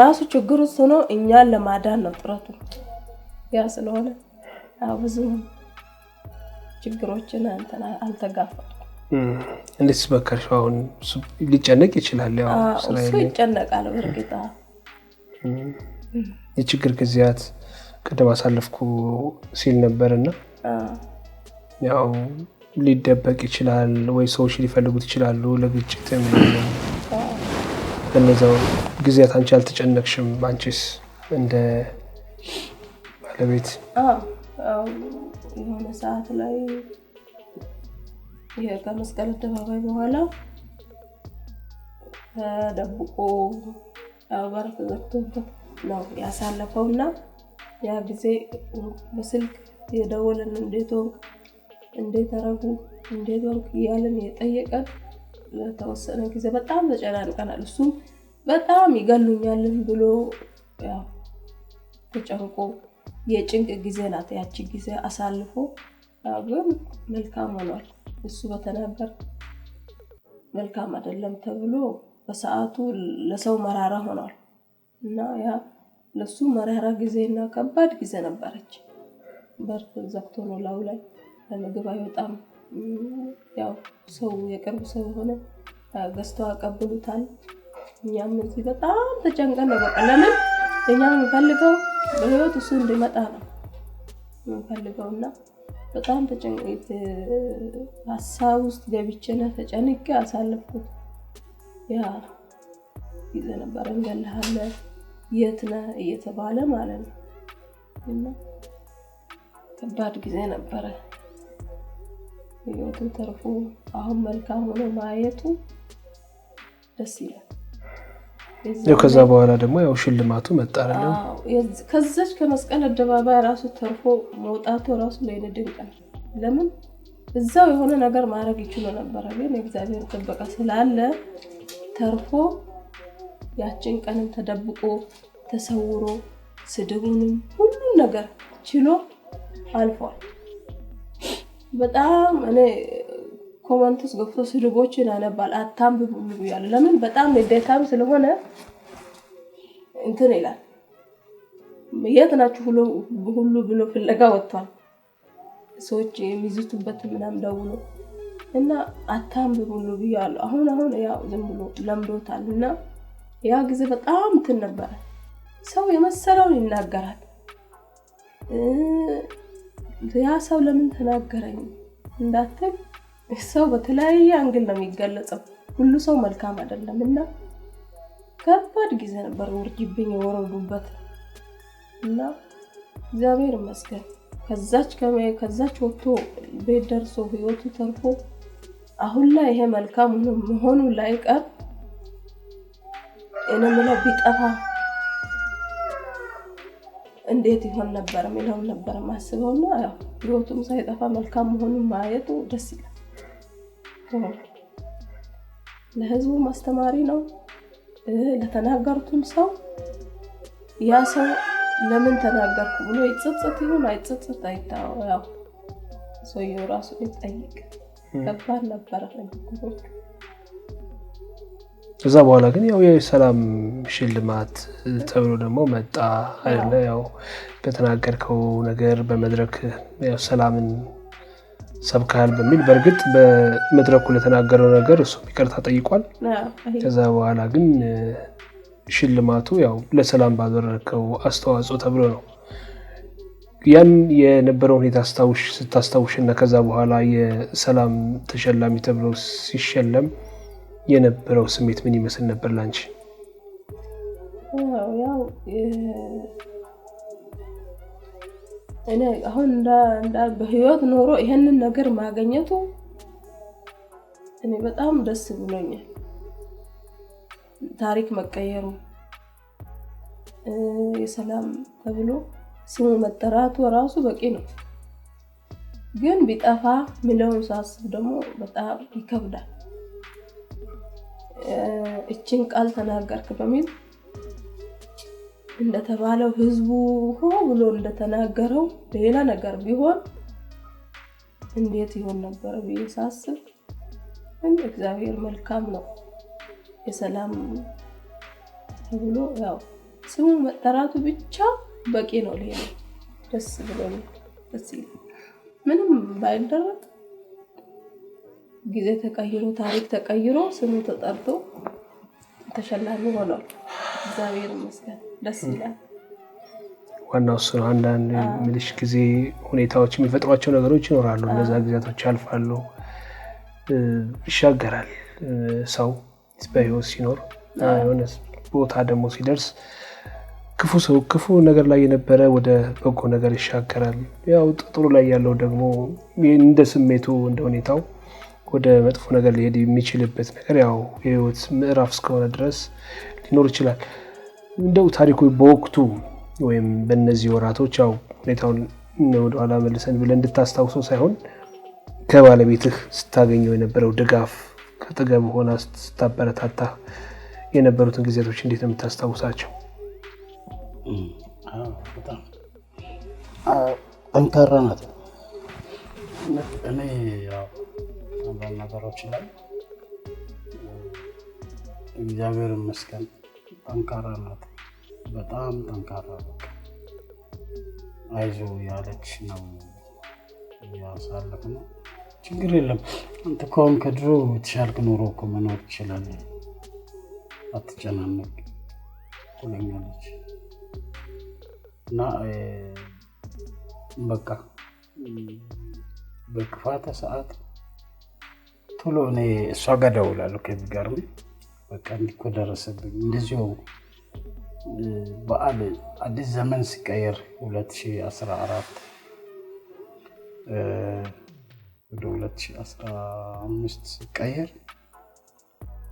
ራሱ ችግሩ ሆኖ እኛን ለማዳን ነው ጥረቱ ያ ስለሆነ ያው ብዙ ችግሮችን እንትን አልተጋፈጥኩም እንዴት ስበከርሽ አሁን ሊጨነቅ ይችላል ያው እሱ ይጨነቃል በርግጥ የችግር ጊዜያት ቀደም አሳልፍኩ ሲል ነበርና ያው ሊደበቅ ይችላል ወይ ሰዎች ሊፈልጉት ይችላሉ ለግጭት ምናምን በነዛው ጊዜያት አንቺ አልተጨነቅሽም አንቺስ እንደ ባለቤት የሆነ ሰዓት ላይ ይሄ ከመስቀል አደባባይ በኋላ ተደብቆ በር ተዘግቶበት ነው ያሳለፈውና ያ ጊዜ በስልክ የደወለን እንዴት አረጉ እንዴት ወንክ እያለን የጠየቀን ለተወሰነ ጊዜ በጣም ተጨናንቀናል። እሱ በጣም ይገሉኛልን ብሎ ያው ተጨንቆ የጭንቅ ጊዜ ናት ያቺ ጊዜ አሳልፎ ግን መልካም ሆኗል። እሱ በተናገር መልካም አይደለም ተብሎ በሰዓቱ ለሰው መራራ ሆኗል እና ያ ለሱ መራራ ጊዜና ከባድ ጊዜ ነበረች። በር ዘግቶ ነው ላው ላይ ለምግብ አይወጣም። ያው ሰው የቅርብ ሰው ሆነ ገዝተው አቀብሉታል። እኛም እዚህ በጣም ተጨንቀን ነው በቃ ለምን እኛም እንፈልገው በህይወት እሱ እንዲመጣ ነው እንፈልገውና በጣም ተጨንቄ ሀሳብ ውስጥ ገብቼና ተጨንቄ አሳለፍኩት። ያ ጊዜ ነበር እንገለሃለ የት ነህ እየተባለ ማለት ነው እና ከባድ ጊዜ ነበረ። ህይወቱ ተርፎ አሁን መልካም ሆኖ ማየቱ ደስ ይላል። ከዛ በኋላ ደግሞ ያው ሽልማቱ መጣ አይደል? ከዛች ከመስቀል አደባባይ ራሱ ተርፎ መውጣቱ ራሱ ለኔ ድንቅ ነው። ለምን እዛው የሆነ ነገር ማድረግ ይችላል ነበር ግን እግዚአብሔር ጥበቃ ስላለ ተርፎ ያችን ቀንም ተደብቆ ተሰውሮ ስድቡንም ሁሉ ነገር ችሎ አልፏል። በጣም እኔ ኮሜንትስ ገብቶ ስድቦችን አነባል አታምብ ሁሉ ያለ ለምን በጣም ለደታም ስለሆነ እንትን ይላል የት ናችሁ ሁሉ ብሎ ፍለጋ ወጥቷል። ሰዎች የሚዝቱበት ምናም ደውሎ እና አታምብ ሁሉ ይያሉ አሁን ያው ዝም ብሎ ለምዶታልና ያ ጊዜ በጣም እንትን ነበር። ሰው የመሰለውን ይናገራል። ያ ሰው ለምን ተናገረኝ እንዳትል ሰው በተለያየ አንግል ነው የሚገለጸው። ሁሉ ሰው መልካም አይደለምና ከባድ ጊዜ ነበር ወርጅብኝ የወረዱበት እና እግዚአብሔር ይመስገን ከዛች ወጥቶ ቤት ደርሶ ህይወቱ ተርፎ አሁን ላይ ይሄ መልካም መሆኑ ላይ ቀር እነምላ ቢጠፋ እንዴት ይሆን ነበር የሚለው ነበር ማስበውና ያው ህይወቱም ሳይጠፋ መልካም መሆኑን ማየቱ ደስ ይላል። ለህዝቡ ማስተማሪ ነው። ለተናገሩትም ሰው ያ ሰው ለምን ተናገርኩ ብሎ ይጸጸት ይሁን አይጸጸት አይታው ያው ሰውየው ራሱ ይጠይቅ ከባድ ነበር ለግብሩ። ከዛ በኋላ ግን ያው የሰላም ሽልማት ተብሎ ደግሞ መጣ አይደለ? ያው በተናገርከው ነገር በመድረክ ያው ሰላምን ሰብካል በሚል በርግጥ በመድረኩ ለተናገረው ነገር እሱ ይቅርታ ጠይቋል። ከዛ በኋላ ግን ሽልማቱ ያው ለሰላም ባደረከው አስተዋጽኦ ተብሎ ነው። ያን የነበረው ሁኔታ ስታስታውሽና ከዛ በኋላ የሰላም ተሸላሚ ተብሎ ሲሸለም የነበረው ስሜት ምን ይመስል ነበር ላንቺ? ያው እኔ አሁን እንዳ በህይወት ኖሮ ይሄንን ነገር ማግኘቱ እኔ በጣም ደስ ብሎኛል። ታሪክ መቀየሩ የሰላም ተብሎ ስሙ መጠራቱ ራሱ በቂ ነው። ግን ቢጠፋ ምለውን ሳስብ ደግሞ በጣም ይከብዳል። እቺን ቃል ተናገርክ በሚል እንደተባለው ህዝቡ ብሎ እንደተናገረው ሌላ ነገር ቢሆን እንዴት ይሆን ነበር ቢሳስብ እግዚአብሔር መልካም ነው። የሰላም ተብሎ ያው ስሙ መጠራቱ ብቻ በቂ ነው። ሌላ ደስ ብሎኝ ደስ ይላል። ምንም ባይደረግ ጊዜ ተቀይሮ ታሪክ ተቀይሮ ስሙ ተጠርቶ ተሸላሚ ሆኗል። እግዚአብሔር ይመስገን ደስ ይላል። ዋናው እሱ ነው። አንዳንድ ምልሽ ጊዜ ሁኔታዎች የሚፈጥሯቸው ነገሮች ይኖራሉ። እነዛ ጊዜያቶች ያልፋሉ፣ ይሻገራል። ሰው በህይወት ሲኖር የሆነ ቦታ ደግሞ ሲደርስ ክፉ ነገር ላይ የነበረ ወደ በጎ ነገር ይሻገራል። ያው ጥሩ ላይ ያለው ደግሞ እንደ ስሜቱ እንደ ሁኔታው ወደ መጥፎ ነገር ሊሄድ የሚችልበት ነገር ያው የህይወት ምዕራፍ እስከሆነ ድረስ ሊኖር ይችላል። እንደው ታሪኩ በወቅቱ ወይም በእነዚህ ወራቶች ያው ሁኔታውን ወደ ኋላ መልሰን ብለን እንድታስታውሰው ሳይሆን ከባለቤትህ ስታገኘው የነበረው ድጋፍ ከአጠገብ ሆና ስታበረታታ የነበሩትን ጊዜያቶች እንዴት ነው የምታስታውሳቸው? በጣም ጠንካራ ናት። እኔ ያው አንዳንድ ነገሮች ላይ እግዚአብሔር ይመስገን ጠንካራ ናት። በጣም ጠንካራ ናት። አይዞህ ያለች ነው ያሳለፍነው። ችግር የለም አንተ እኮ አሁን ከድሮ የተሻልክ ኑሮ እኮ መኖር ትችላለህ፣ አትጨናነቅ ትለኛለች። እና በቃ በክፋተ ሰዓት ቶሎ እኔ እሷ ጋር እደውላለሁ። ከሚገርም በቃ እንዲህ እኮ ደረሰብኝ እንደዚሁ በዓል አዲስ ዘመን ሲቀየር 2014 ወደ 2015 ሲቀየር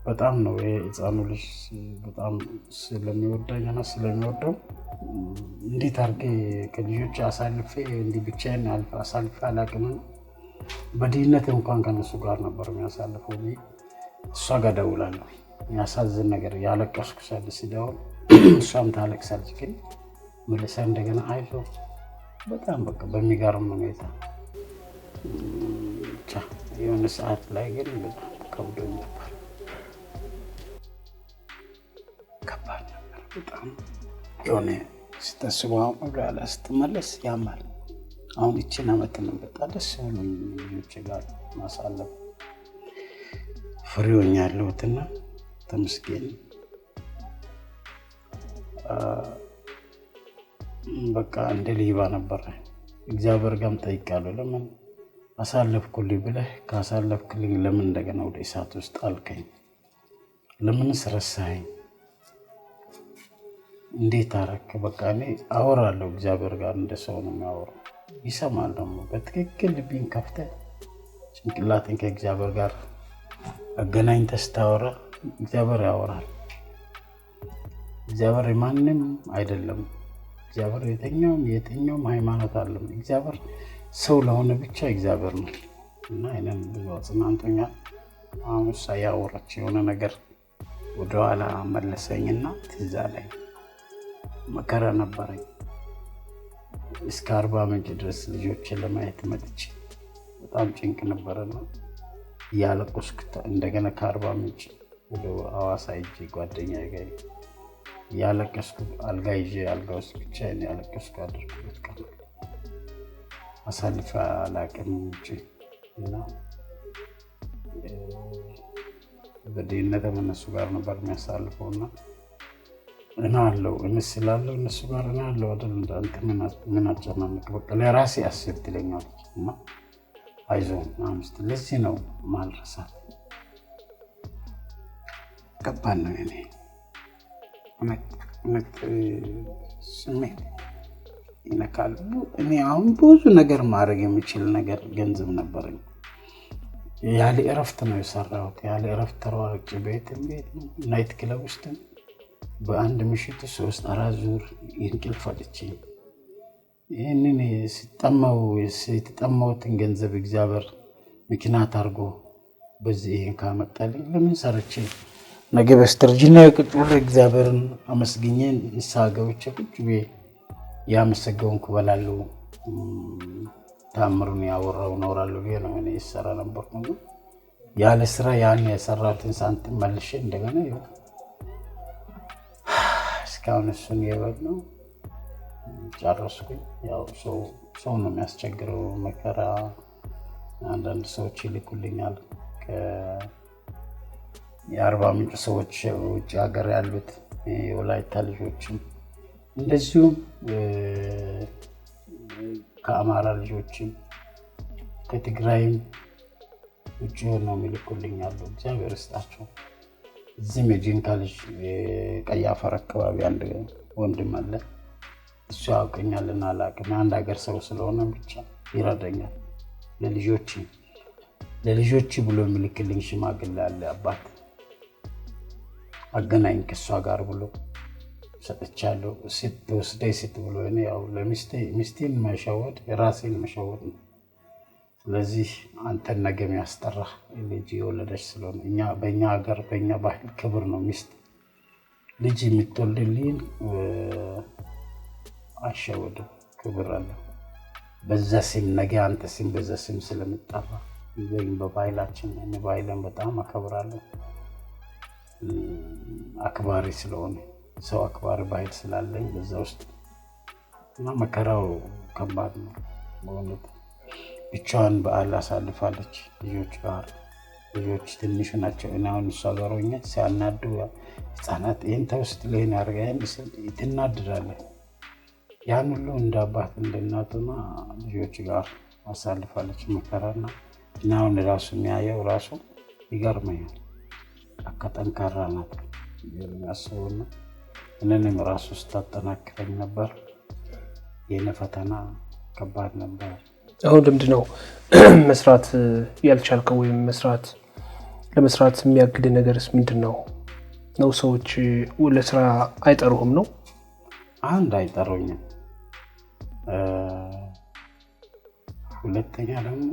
በጣም ነው የህፃኑ ልጅ በጣም ስለሚወደኝና ስለሚወደው እንዴት አድርጌ ከልጆች አሳልፌ እንዲህ ብቻዬን አሳልፌ አላውቅም። በድህነት እንኳን ከነሱ ጋር ነበር የሚያሳልፈው። እሷ ጋር እደውላለሁ። የሚያሳዝን ነገር ያለቀስኩ ሲደውል እሷም ታለቅሳለች። ግን መልሳ እንደገና አይዞህ በጣም በቃ በሚገርም ሁኔታ ብቻ የሆነ ሰዓት ላይ ግን በጣም ከብዶኝ ነበር። ከባድ ነበር በጣም የሆነ ስታስበው አሁን ወደኋላ ስትመለስ ያማል። አሁን ይህችን ዓመት ነው በጣም ደስ ብሎኝ ልጆቼ ጋር ማሳለፍ ፍሬ ሆኛለሁትና ተመስገን። በቃ እንደ ሌባ ነበር እግዚአብሔር ጋርም ጠይቃለሁ። ለምን አሳለፍኩልኝ ብለህ ካሳለፍክልኝ ለምን እንደገና ወደ እሳት ውስጥ አልከኝ? ለምንስ ረሳኸኝ? እንዴት አደረክ? በቃ እኔ አወራለሁ እግዚአብሔር ጋር እንደ ሰው ነው የሚያወራው። ይሰማል ደግሞ በትክክል ልቤን ከፍተህ ጭንቅላትን ከእግዚአብሔር ጋር አገናኝተህ ስታወራ እግዚአብሔር ያወራል። እግዚአብሔር ማንም አይደለም። እግዚአብሔር የትኛውም ሃይማኖት አለም። እግዚአብሔር ሰው ለሆነ ብቻ እግዚአብሔር ነው እና እኔም ብዙ አጽናንቶኛል። አሁን እሷ ያወራች የሆነ ነገር ወደኋላ መለሰኝና ትዝ አለኝ። መከራ ነበረኝ እስከ 40 ምንጭ ድረስ ልጆችን ለማየት መጥቼ በጣም ጭንቅ ነበረና ያለቀስኩ እንደገና ከ40 ምንጭ ወደ ሐዋሳ ሄጄ ጓደኛዬ ጋር ያለቀስኩ አልጋ ይዤ አልጋ ውስጥ ብቻዬን ያለቀስኩ አድርኩት ቀን አሳልፌ አላውቅም እንጂ እና በድህነት እነሱ ጋር ነበር የሚያሳልፈውና እና አለው እንስላለው እነሱ ጋር እና አለው አይደል እንዳንተ ምን አጨናነቅ በቃ ለራሴ አስብ ትለኛለች እና አይዞህ አምስት ለዚህ ነው ማልረሳት። ከባድ ነው እኔ ስሜት ይነካል። እኔ አሁን ብዙ ነገር ማድረግ የሚችል ነገር ገንዘብ ነበረኝ። ያለ እረፍት ነው የሰራሁት። ያለ እረፍት ተሯርጬ ቤት ናይት ክለብ ውስጥ በአንድ ምሽት 3-4 ዙር እንቅልፍ አጥቼ ይህንን የተጠማሁትን ገንዘብ እግዚአብሔር ምክንያት አድርጎ በዚህ ይህን ካመጣልኝ ለምን ሰርቼ ነገ በስተርጅና ቁጭ ብዬ እግዚአብሔርን አመስግኜ ንስሐ ገብቼ ቁጭ ብዬ ያመሰገንኩ እበላለሁ፣ ታምሩን ያወራው እኖራለሁ ብዬ ነው እኔ እሰራ ነበርኩ። ያለ ስራ ያን የሰራሁትን ሳንቲም መልሼ እንደገና ይኸው እስካሁን እሱን የበላሁ ጨረስኩኝ። ያው ሰው ነው የሚያስቸግረው መከራ። አንዳንድ ሰዎች ይልኩልኛል የአርባ ምንጭ ሰዎች ውጭ ሀገር ያሉት የወላይታ ልጆችም እንደዚሁም ከአማራ ልጆችም ከትግራይም ውጭ ሆነው ይልኩልኛል። እግዚአብሔር ይስጣቸው። እዚህም የጂንካ ልጅ ቀይ አፈር አካባቢ አንድ ወንድም አለ እሱ ያውቀኛልና አላውቅም አንድ ሀገር ሰው ስለሆነ ብቻ ይረዳኛል ለልጆች ብሎ የሚልክልኝ ሽማግሌ አለ አባት አገናኝ ከሷ ጋር ብሎ ሰጥቻለሁ ሴት ብሎ እኔ ያው ለሚስቴን መሸወድ ራሴን መሸወድ ነው ስለዚህ አንተን ነገም ያስጠራ ልጅ የወለደች ስለሆነ እኛ በእኛ ሀገር በእኛ ባህል ክብር ነው ሚስት ልጅ የምትወልድልኝ አሸወድ ክብር አለ በዛ ስም ነገ አንተ ስም በዛ ስም ስለምትጠራ ይገኝ በባህላችን እኔ ባህልን በጣም አከብራለሁ አክባሪ ስለሆነ ሰው አክባሪ ባህል ስላለኝ በዛ ውስጥ እና መከራው ከባድ ነው በእውነት ብቻዋን በዓል አሳልፋለች ልጆች ትንሽ ናቸው እና አሁን እሷ ጋር ሆኜ ሲያናዱ ህፃናት ይሄን ተውስት ለኔ አርጋኝ ትናድራለች ያን ሁሉ እንደ አባት እንደ እናቱና ልጆች ጋር አሳልፋለች መከራና እና አሁን ራሱ የሚያየው ራሱ ይገርመኛል አከጠንካራ ናት የሚያስቡና እነንም ራሱ ስታጠናክረኝ ነበር የኔ ፈተና ከባድ ነበር አሁን ምንድነው መስራት ያልቻልከው ወይም ለመስራት የሚያግድ ነገርስ ምንድነው ነው ሰዎች ለስራ አይጠሩህም ነው አንድ አይጠሩኝም ሁለተኛ ደግሞ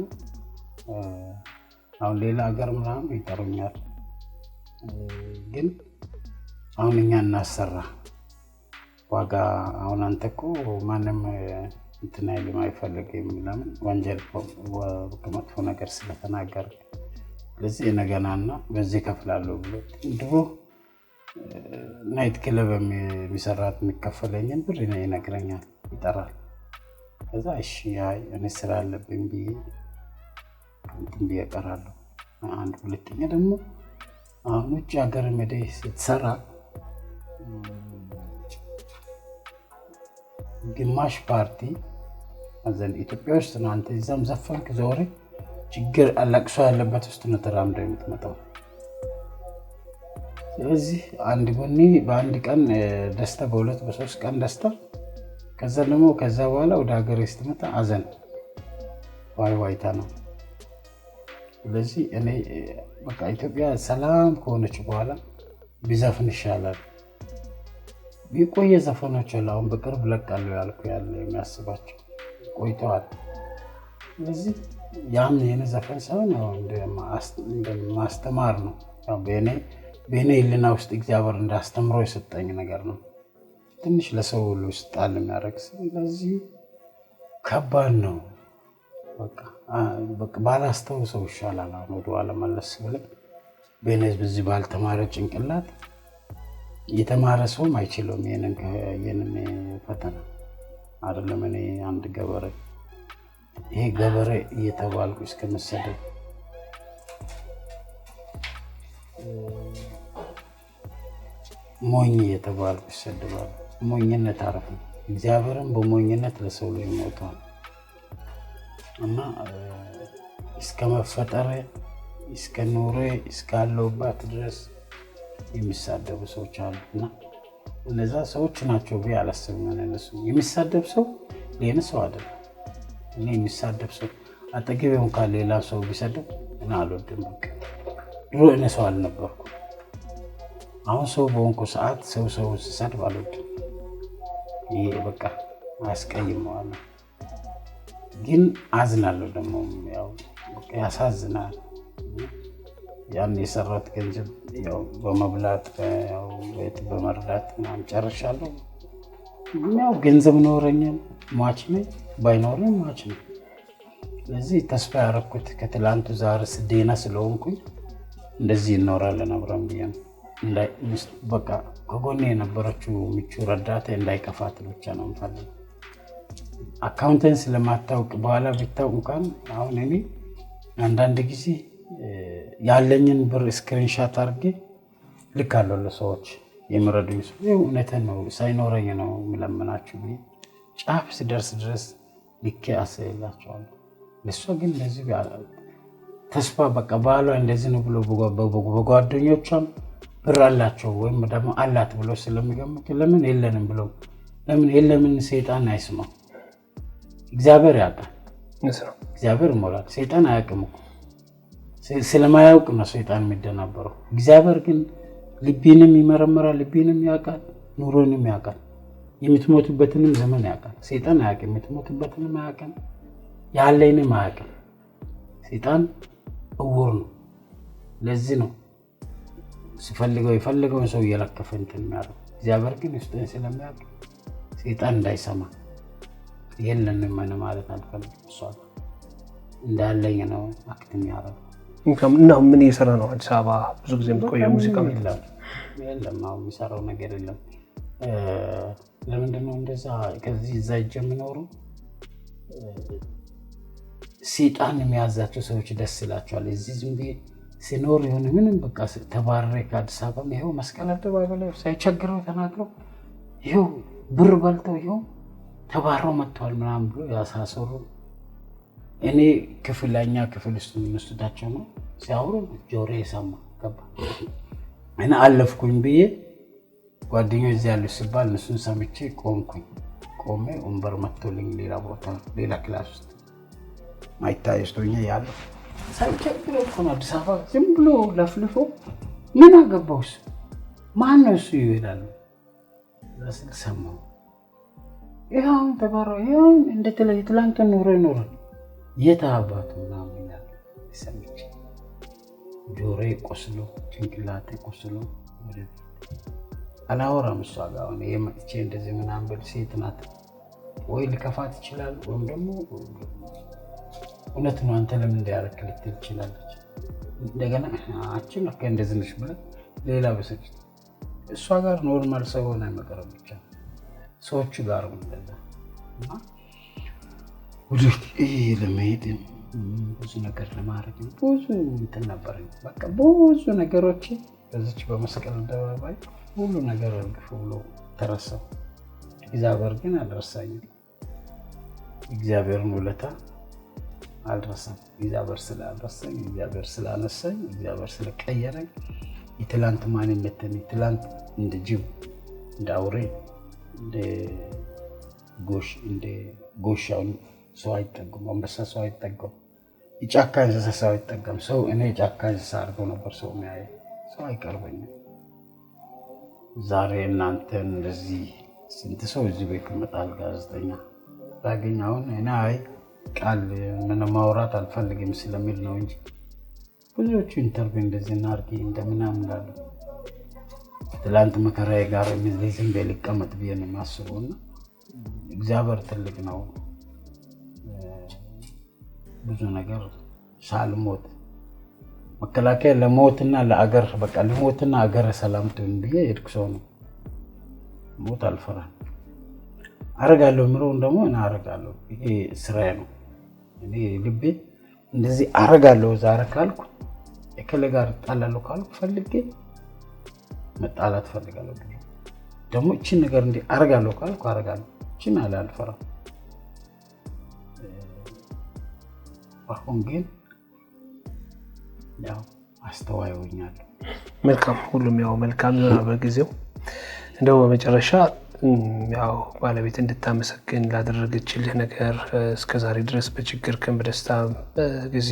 አሁን ሌላ ሀገር ምናምን ይጠሩኛል ግን አሁን እኛ እናሰራ ዋጋ አሁን አንተኮ ማንም እንትና የማይፈልገኝ ምናምን ወንጀል ከመጥፎ ነገር ስለተናገር ለዚህ ነገናና በዚህ ከፍላለሁ ብሎ ድሮ ናይት ክለብ የሚሰራት የሚከፈለኝን ብር ይነግረኛል ይጠራል ከዛ እሺ እኔ ስራ አለብኝ ብዬ እቀራለሁ አንድ ሁለተኛ ደግሞ አሁን ውጭ ሀገር መደይ ስትሰራ ግማሽ ፓርቲ አዘን ኢትዮጵያ ውስጥ ነው አንተ እዛም ዘፈንክ ዞሬ ችግር አለቅሶ ያለበት ውስጥ ነው ተራምደው የምትመጣው ስለዚህ አንድ ጎኒ በአንድ ቀን ደስታ በሁለት በሶስት ቀን ደስታ ከዛ በኋላ ወደ ሀገር ስትመጣ አዘን ዋይታ ነው ስለዚህ እኔ በቃ ኢትዮጵያ ሰላም ከሆነች በኋላ ቢዘፍን ይሻላል ቢቆየ ዘፈኖች አሁን በቅርብ ለቃለሁ ያልኩ ያለ የሚያስባቸው ቆይተዋል ስለዚህ ያም የኔ ዘፈን ሳይሆን እንደ ማስተማር ነው በእኔ ህሊና ውስጥ እግዚአብሔር እንዳስተምሮ የሰጠኝ ነገር ነው ትንሽ ለሰው ሁሉ ይስጣል የሚያደርግ ስለዚህ ከባድ ነው በቃ ባላስተውሰው ይሻላል አሁን ወደኋላ መለስ ብለን በእኔ በዚህ ባልተማረ ጭንቅላት የተማረ ሰውም አይችልም የነን ፈተና አይደለም እኔ አንድ ገበሬ ይሄ ገበሬ እየተባልኩ እስከመሰደብ ሞኝ እየተባልኩ ይሰደባል ሞኝነት አረፍ እግዚአብሔርን በሞኝነት ለሰው ላይ ሞቷል እና እስከመፈጠረ እስከኖረ እስካለውባት ድረስ የሚሳደቡ ሰዎች አሉና እነዛ ሰዎች ናቸው ቢያላስብም እነሱ የሚሳደብ ሰው ለኔ ሰው አይደለም እኔ የሚሳደብ ሰው አጠገቤው እንኳን ሌላ ሰው ቢሰደብ እና አልወድም በቃ ድሮ እኔ ሰው አልነበርኩ አሁን ሰው በሆንኩ ሰዓት ሰው ሲሰድብ አልወድም ይሄ በቃ አስቀይመዋል ግን አዝናለሁ ደግሞ ያው ያሳዝናል ያን የሰራት ገንዘብ ያው በመብላት ያው ቤት በመርዳት ማን ጨርሻለሁ ያው ገንዘብ ኖረኛል ማች ነኝ ባይኖርም ማች ነኝ ስለዚህ ተስፋ ያረኩት ከትላንቱ ዛሬ ስደና ስለሆንኩኝ እንደዚህ ይኖራለን አብራም ቢያን በቃ ከጎኔ የነበረችው ምቹ ረዳቴ እንዳይከፋት ብቻ ነው እንፈልግ አካውንተንስ ለማታውቅ በኋላ ቢታውቅ እንኳን አሁን እኔ አንዳንድ ጊዜ ያለኝን ብር ስክሪንሻት አድርጌ ልካለሁ ለሰዎች የምረዱኝ ሰው እውነቴን ነው ሳይኖረኝ ነው ምለምናችሁ ጫፍ ሲደርስ ድረስ ልኬ አስይላቸዋለሁ ለሷ ግን ለዚህ ተስፋ በቃ ባሏ እንደዚህ ነው ብሎ በጓደኞቿም ብር አላቸው ወይም ደግሞ አላት ብሎ ስለሚገምቱ ለምን የለንም ብሎ ለምን ሰይጣን አይስማው? እግዚአብሔር ያውቃል። ነው እግዚአብሔር ሞራል ሰይጣን አያውቅም እኮ ስለማያውቅ ነው ሰይጣን የሚደናበረው። እግዚአብሔር ግን ልቤንም ይመረምራል፣ ልቤንም ያውቃል፣ ኑሮንም ያውቃል፣ የምትሞቱበትንም ዘመን ያውቃል። ሰይጣን አያውቅም፣ የምትሞቱበትንም አያውቅም፣ ያለኝንም አያውቅም። ሰይጣን እውር ነው። ለዚህ ነው ሲፈልገው የፈለገውን ሰው እየለከፈ እንትን የሚያደርገው። እግዚአብሔር ግን ውስጥን ስለሚያውቅ ሰይጣን እንዳይሰማ የለንም ማለት አልፈልግም። እሷ እንዳለኝ ነው አክት የሚያደርገው። እና ምን እየሰራ ነው? አዲስ አበባ ብዙ ጊዜ የምትቆየው ሙዚቃ የለም። አሁን የሚሰራው ነገር የለም። ለምንድን ነው እንደዛ ከዚህ እዛ የምኖረው? ሰይጣን የሚያዛቸው ሰዎች ደስ ይላቸዋል። እዚህ ዝም ብዬ ሲኖር የሆነ ምንም በቃ ተባረረ ከአዲስ አበባ ይኸው መስቀል አደባባይ ላይ ሳይቸግረው ተናግረው ይኸው ብር በልተው ይኸው ተባረው መጥተዋል ምናምን ብሎ ያሳሰሩ። እኔ ክፍለኛ ክፍል ውስጥ የምንወስዳቸው ነው ሲያወሩ ጆሮዬ ሰማ ገባ። እኔ አለፍኩኝ ብዬ ጓደኞች እዚህ ያሉ ሲባል እነሱን ሰምቼ ቆሜ ወንበር መጥቶልኝ ሌላ ቦታ ሌላ ክላስ ውስጥ ማይታይ ስቶኛ ያለው ሳይቸግረው እኮ ነው አዲስ አበባ ዝም ብሎ ለፍልፎ ምን አገባውስ ማን ነው እሱ ይላል። ለስል ሰማው ይሄው ተባረው ይሄው እንደተለየ ትላንት ኖሮ ይኖራል የታባቱ ምናምን ይላል። ሰምቼ ጆሮዬ ቆስሎ ጭንቅላቴ ቆስሎ ወደ አላወራም። እሷ ጋር አሁን የመጥቼ እንደዚህ ምናምን ብል ሴት ናት ወይ ልከፋት ይችላል ወይም ደግሞ እውነት ነው አንተ ለምን እንዳያረክ ልትል ትችላለች። እንደገና አችን ነው እንደዚህ ነሽ ብለ ሌላ በሰጭ እሷ ጋር ኖርማል ሰው ሆነ መቀረብ ብቻ ሰዎች ጋር እንደዛ እና ወዲህ ለመሄድ ብዙ ነገር ለማድረግ ብዙ እንትን ነበር። በቃ ብዙ ነገሮች በዚች በመስቀል አደባባይ ሁሉ ነገር አልገፉ ብሎ ተረሳው። እግዚአብሔር ግን አልረሳኝም። እግዚአብሔርን ውለታ አልረሳም። እግዚአብሔር ስላልረሳኝ፣ እግዚአብሔር ስላነሳኝ፣ እግዚአብሔር ስለቀየረኝ የትላንት ማንነትን የትላንት እንደ ጅብ እንደ አውሬ እንደ ጎሻውን ሰው አይጠጉም፣ አንበሳ ሰው አይጠጋም፣ የጫካ እንስሳ ሰው አይጠጋም። ሰው እኔ የጫካ እንስሳ አድርጎ ነበር ሰው የሚያየ ሰው አይቀርበኝም። ዛሬ እናንተን እንደዚህ ስንት ሰው እዚህ ቤት ይመጣል ጋዜጠኛ ባገኝ አሁን እኔ ቃል ምን ማውራት አልፈልግም ስለሚል ነው እንጂ ብዙዎቹ ኢንተርቪው እንደዚህ እናርጊ እንደምናምን ላሉ ትላንት መከራዬ ጋር ዝም ብዬ ልቀመጥ ብዬ ነው የማስበውና እግዚአብሔር ትልቅ ነው። ብዙ ነገር ሳልሞት መከላከያ ለሞትና ለአገር በቃ ለሞትና አገር ሰላም ትሁን ብዬ የሄድኩ ሰው ነው። ሞት አልፈራም። አረጋለሁ ምሮን ደግሞ እና አረጋለሁ። ይሄ ስራዬ ነው። እኔ ልቤ እንደዚህ አረጋለሁ ዛሬ ካልኩ እከለ ጋር ጣላለሁ ካልኩ ፈልጌ መጣላት ፈልጋለሁ። ደግሞ እቺ ነገር እንዴ አረጋለሁ ካልኩ አረጋለሁ። እቺን አልፈራም። አሁን ግን ያው አስተዋይ ሆኛለሁ። መልካም ሁሉም ያው መልካም ይሆናል በጊዜው። እንደው በመጨረሻ ያው ባለቤት እንድታመሰግን ላደረገችልህ ነገር እስከዛሬ ድረስ በችግር በደስታ ጊዜ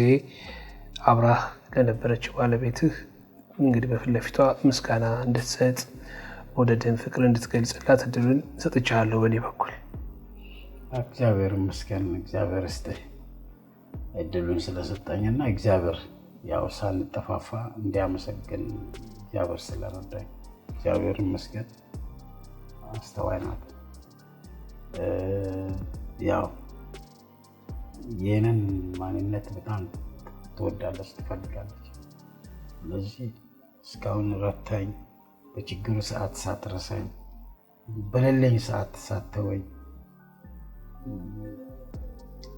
አብራህ ለነበረችው ባለቤትህ እንግዲህ በፊት ለፊቷ ምስጋና እንድትሰጥ ወደድህን ፍቅር እንድትገልጽላት እድሉን ሰጥቻለሁ በእኔ በኩል። እግዚአብሔር ይመስገን። እግዚአብሔር ይስጥህ እድሉን ስለሰጠኝና እግዚአብሔር ያው ሳንጠፋፋ እንዲያመሰግን እግዚአብሔር ስለረዳኝ እግዚአብሔር ይመስገን። አስተዋይ ናት። ያው የኔን ማንነት በጣም ትወዳለች፣ ትፈልጋለች። ስለዚህ እስካሁን ረታኝ፣ በችግሩ ሰዓት ሳትረሳኝ፣ በሌለኝ ሰዓት ሳትተወኝ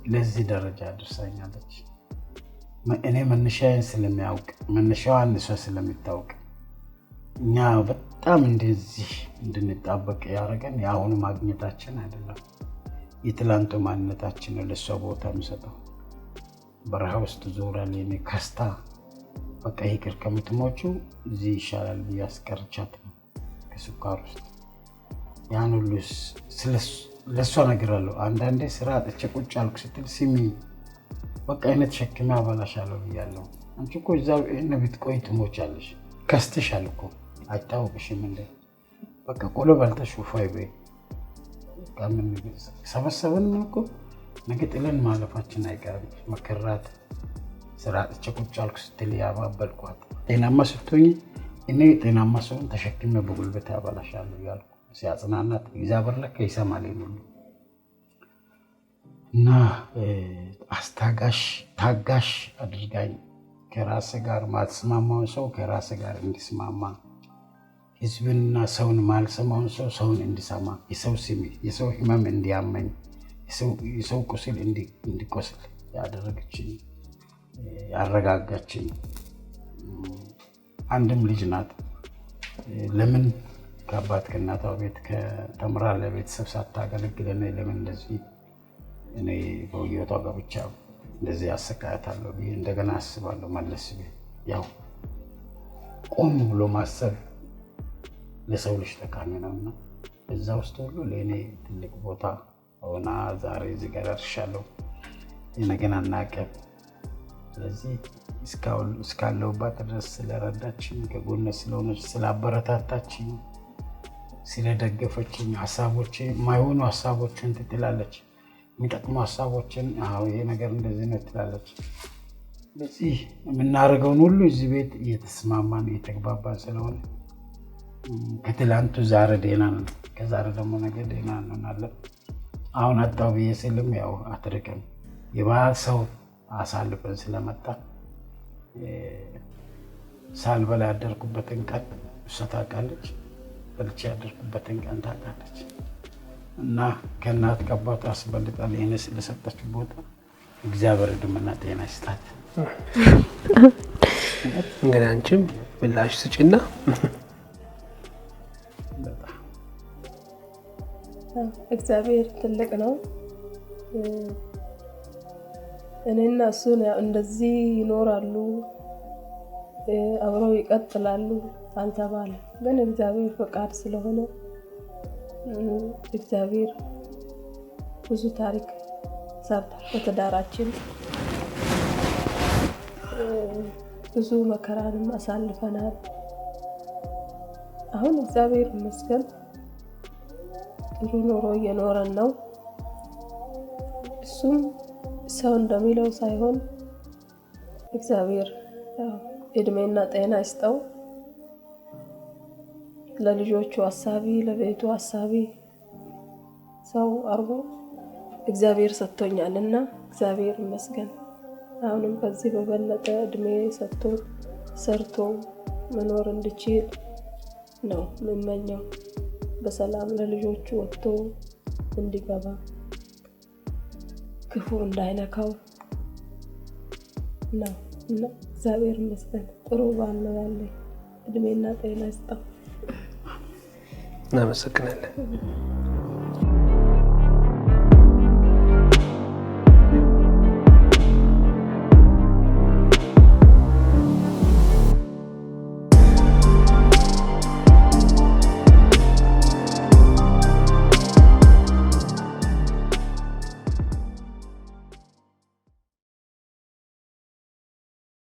ለዚህ ደረጃ አድርሳኛለች። እኔ መነሻዬን ስለሚያውቅ መነሻዋን እሷ ስለሚታወቅ እኛ በጣም እንደዚህ እንድንጣበቅ ያደረገን የአሁኑ ማግኘታችን አይደለም፣ የትላንቱ ማንነታችን ነው ለእሷ ቦታ የሚሰጠው። በረሃ ውስጥ ዞራ ለኔ ከስታ በቃ ይቅር ከምትሞቹ እዚህ ይሻላል ብዬ አስቀርቻት ነው ከስኳር ውስጥ ያን ሁሉ ለሷ ነገር አለው አንዳንዴ ስራ አጥቼ ቁጭ አልኩ ስትል ሲሚ በቃ አይነት ሸክማ አባላሻለሁ ብያለሁ አንቺ እኮ እዛው እነ ቤት ቆይ ትሞቻለሽ ከስተሻል እኮ አይታወቅሽም እንደ በቃ ቆሎ ባልተሽ ሹፋይ በይ ካምን ሰበሰበን እኮ ነገ ጥለን ማለፋችን አይቀርም መከራት ስራ አጥቼ ቁጭ አልኩ ስትል ያባበልኳት ጤናማ ስትሆኚ እኔ ጤናማ ሰውን ተሸክሜ በጉልበት አባላሻለሁ ያልኩ ሲያጽናናት እግዚአብሔር ለካ ይሰማል ይሉኝ እና ታጋሽ አድርጋኝ ከራስ ጋር ማስማማው ሰው ከራስ ጋር እንዲስማማ ህዝብና ሰውን ማልሰማው ሰው ሰውን እንዲሰማ የሰው ስሜት የሰው ህመም እንዲያመኝ የሰው ቁስል እንዲቆስል ያደረገችኝ ያረጋጋችኝ አንድም ልጅ ናት ለምን ከአባት ከእናቷ ቤት ከተምራ ለቤተሰብ ሳታገለግል ለምን እንደዚህ እኔ በውየቷ ጋር ብቻ እንደዚህ አሰቃያታለሁ ብዬ እንደገና አስባለሁ መለስ ያው ቆም ብሎ ማሰብ ለሰው ልጅ ጠቃሚ ነውና እዛ ውስጥ ሁሉ ለእኔ ትልቅ ቦታ ሆና ዛሬ እዚህ ጋር ደርሻለሁ የነገን አናውቅም ስለዚህ እስካለሁባት ድረስ ስለረዳችኝ ከጎኔ ስለሆነች ስላበረታታችኝ ስለደገፈችኝ ሐሳቦቼን ማይሆኑ ሐሳቦችን ትጥላለች የሚጠቅሙ ሐሳቦችን ይሄ ነገር እንደዚህ ነው ትላለች ስለዚህ የምናደርገውን ሁሉ እዚህ ቤት እየተስማማን እየተግባባን ስለሆነ ከትላንቱ ዛሬ ደህና ነን ከዛሬ ደግሞ ነገ ደህና እንሆናለን አሁን አጣው ብዬ ስልም ያው አትርቅም የባሰው አሳልፈን ስለመጣ ሳልበላ ያደርኩበትን ቀን እሷ ታውቃለች በልቼ ያደርኩበትን ቀን ታውቃለች እና ከእናት ከአባቷ አስበልጣ ለእኔ ስለሰጠች ቦታ እግዚአብሔር ዕድሜና ጤና ይስጣት እንግዲህ አንቺም ምላሽ ስጪና እግዚአብሔር ትልቅ ነው እኔና እሱ እንደዚህ ይኖራሉ አብረው ይቀጥላሉ አልተባለ ግን እግዚአብሔር ፈቃድ ስለሆነ እግዚአብሔር ብዙ ታሪክ ሰርቷል በትዳራችን ብዙ መከራንም አሳልፈናል አሁን እግዚአብሔር ይመስገን ጥሩ ኑሮ እየኖረን ነው እሱም ሰው እንደሚለው ሳይሆን እግዚአብሔር እድሜና ጤና ይስጠው ለልጆቹ አሳቢ ለቤቱ አሳቢ ሰው አርጎ እግዚአብሔር ሰጥቶኛልና እግዚአብሔር ይመስገን አሁንም ከዚህ በበለጠ እድሜ ሰጥቶ ሰርቶ መኖር እንዲችል ነው የምመኘው በሰላም ለልጆቹ ወጥቶ እንዲገባ ክፉ እንዳይነካው ነው እና እግዚአብሔር ይመስገን ጥሩ ባል ነው ያለኝ እድሜና ጤና ይስጠው እናመሰግናለን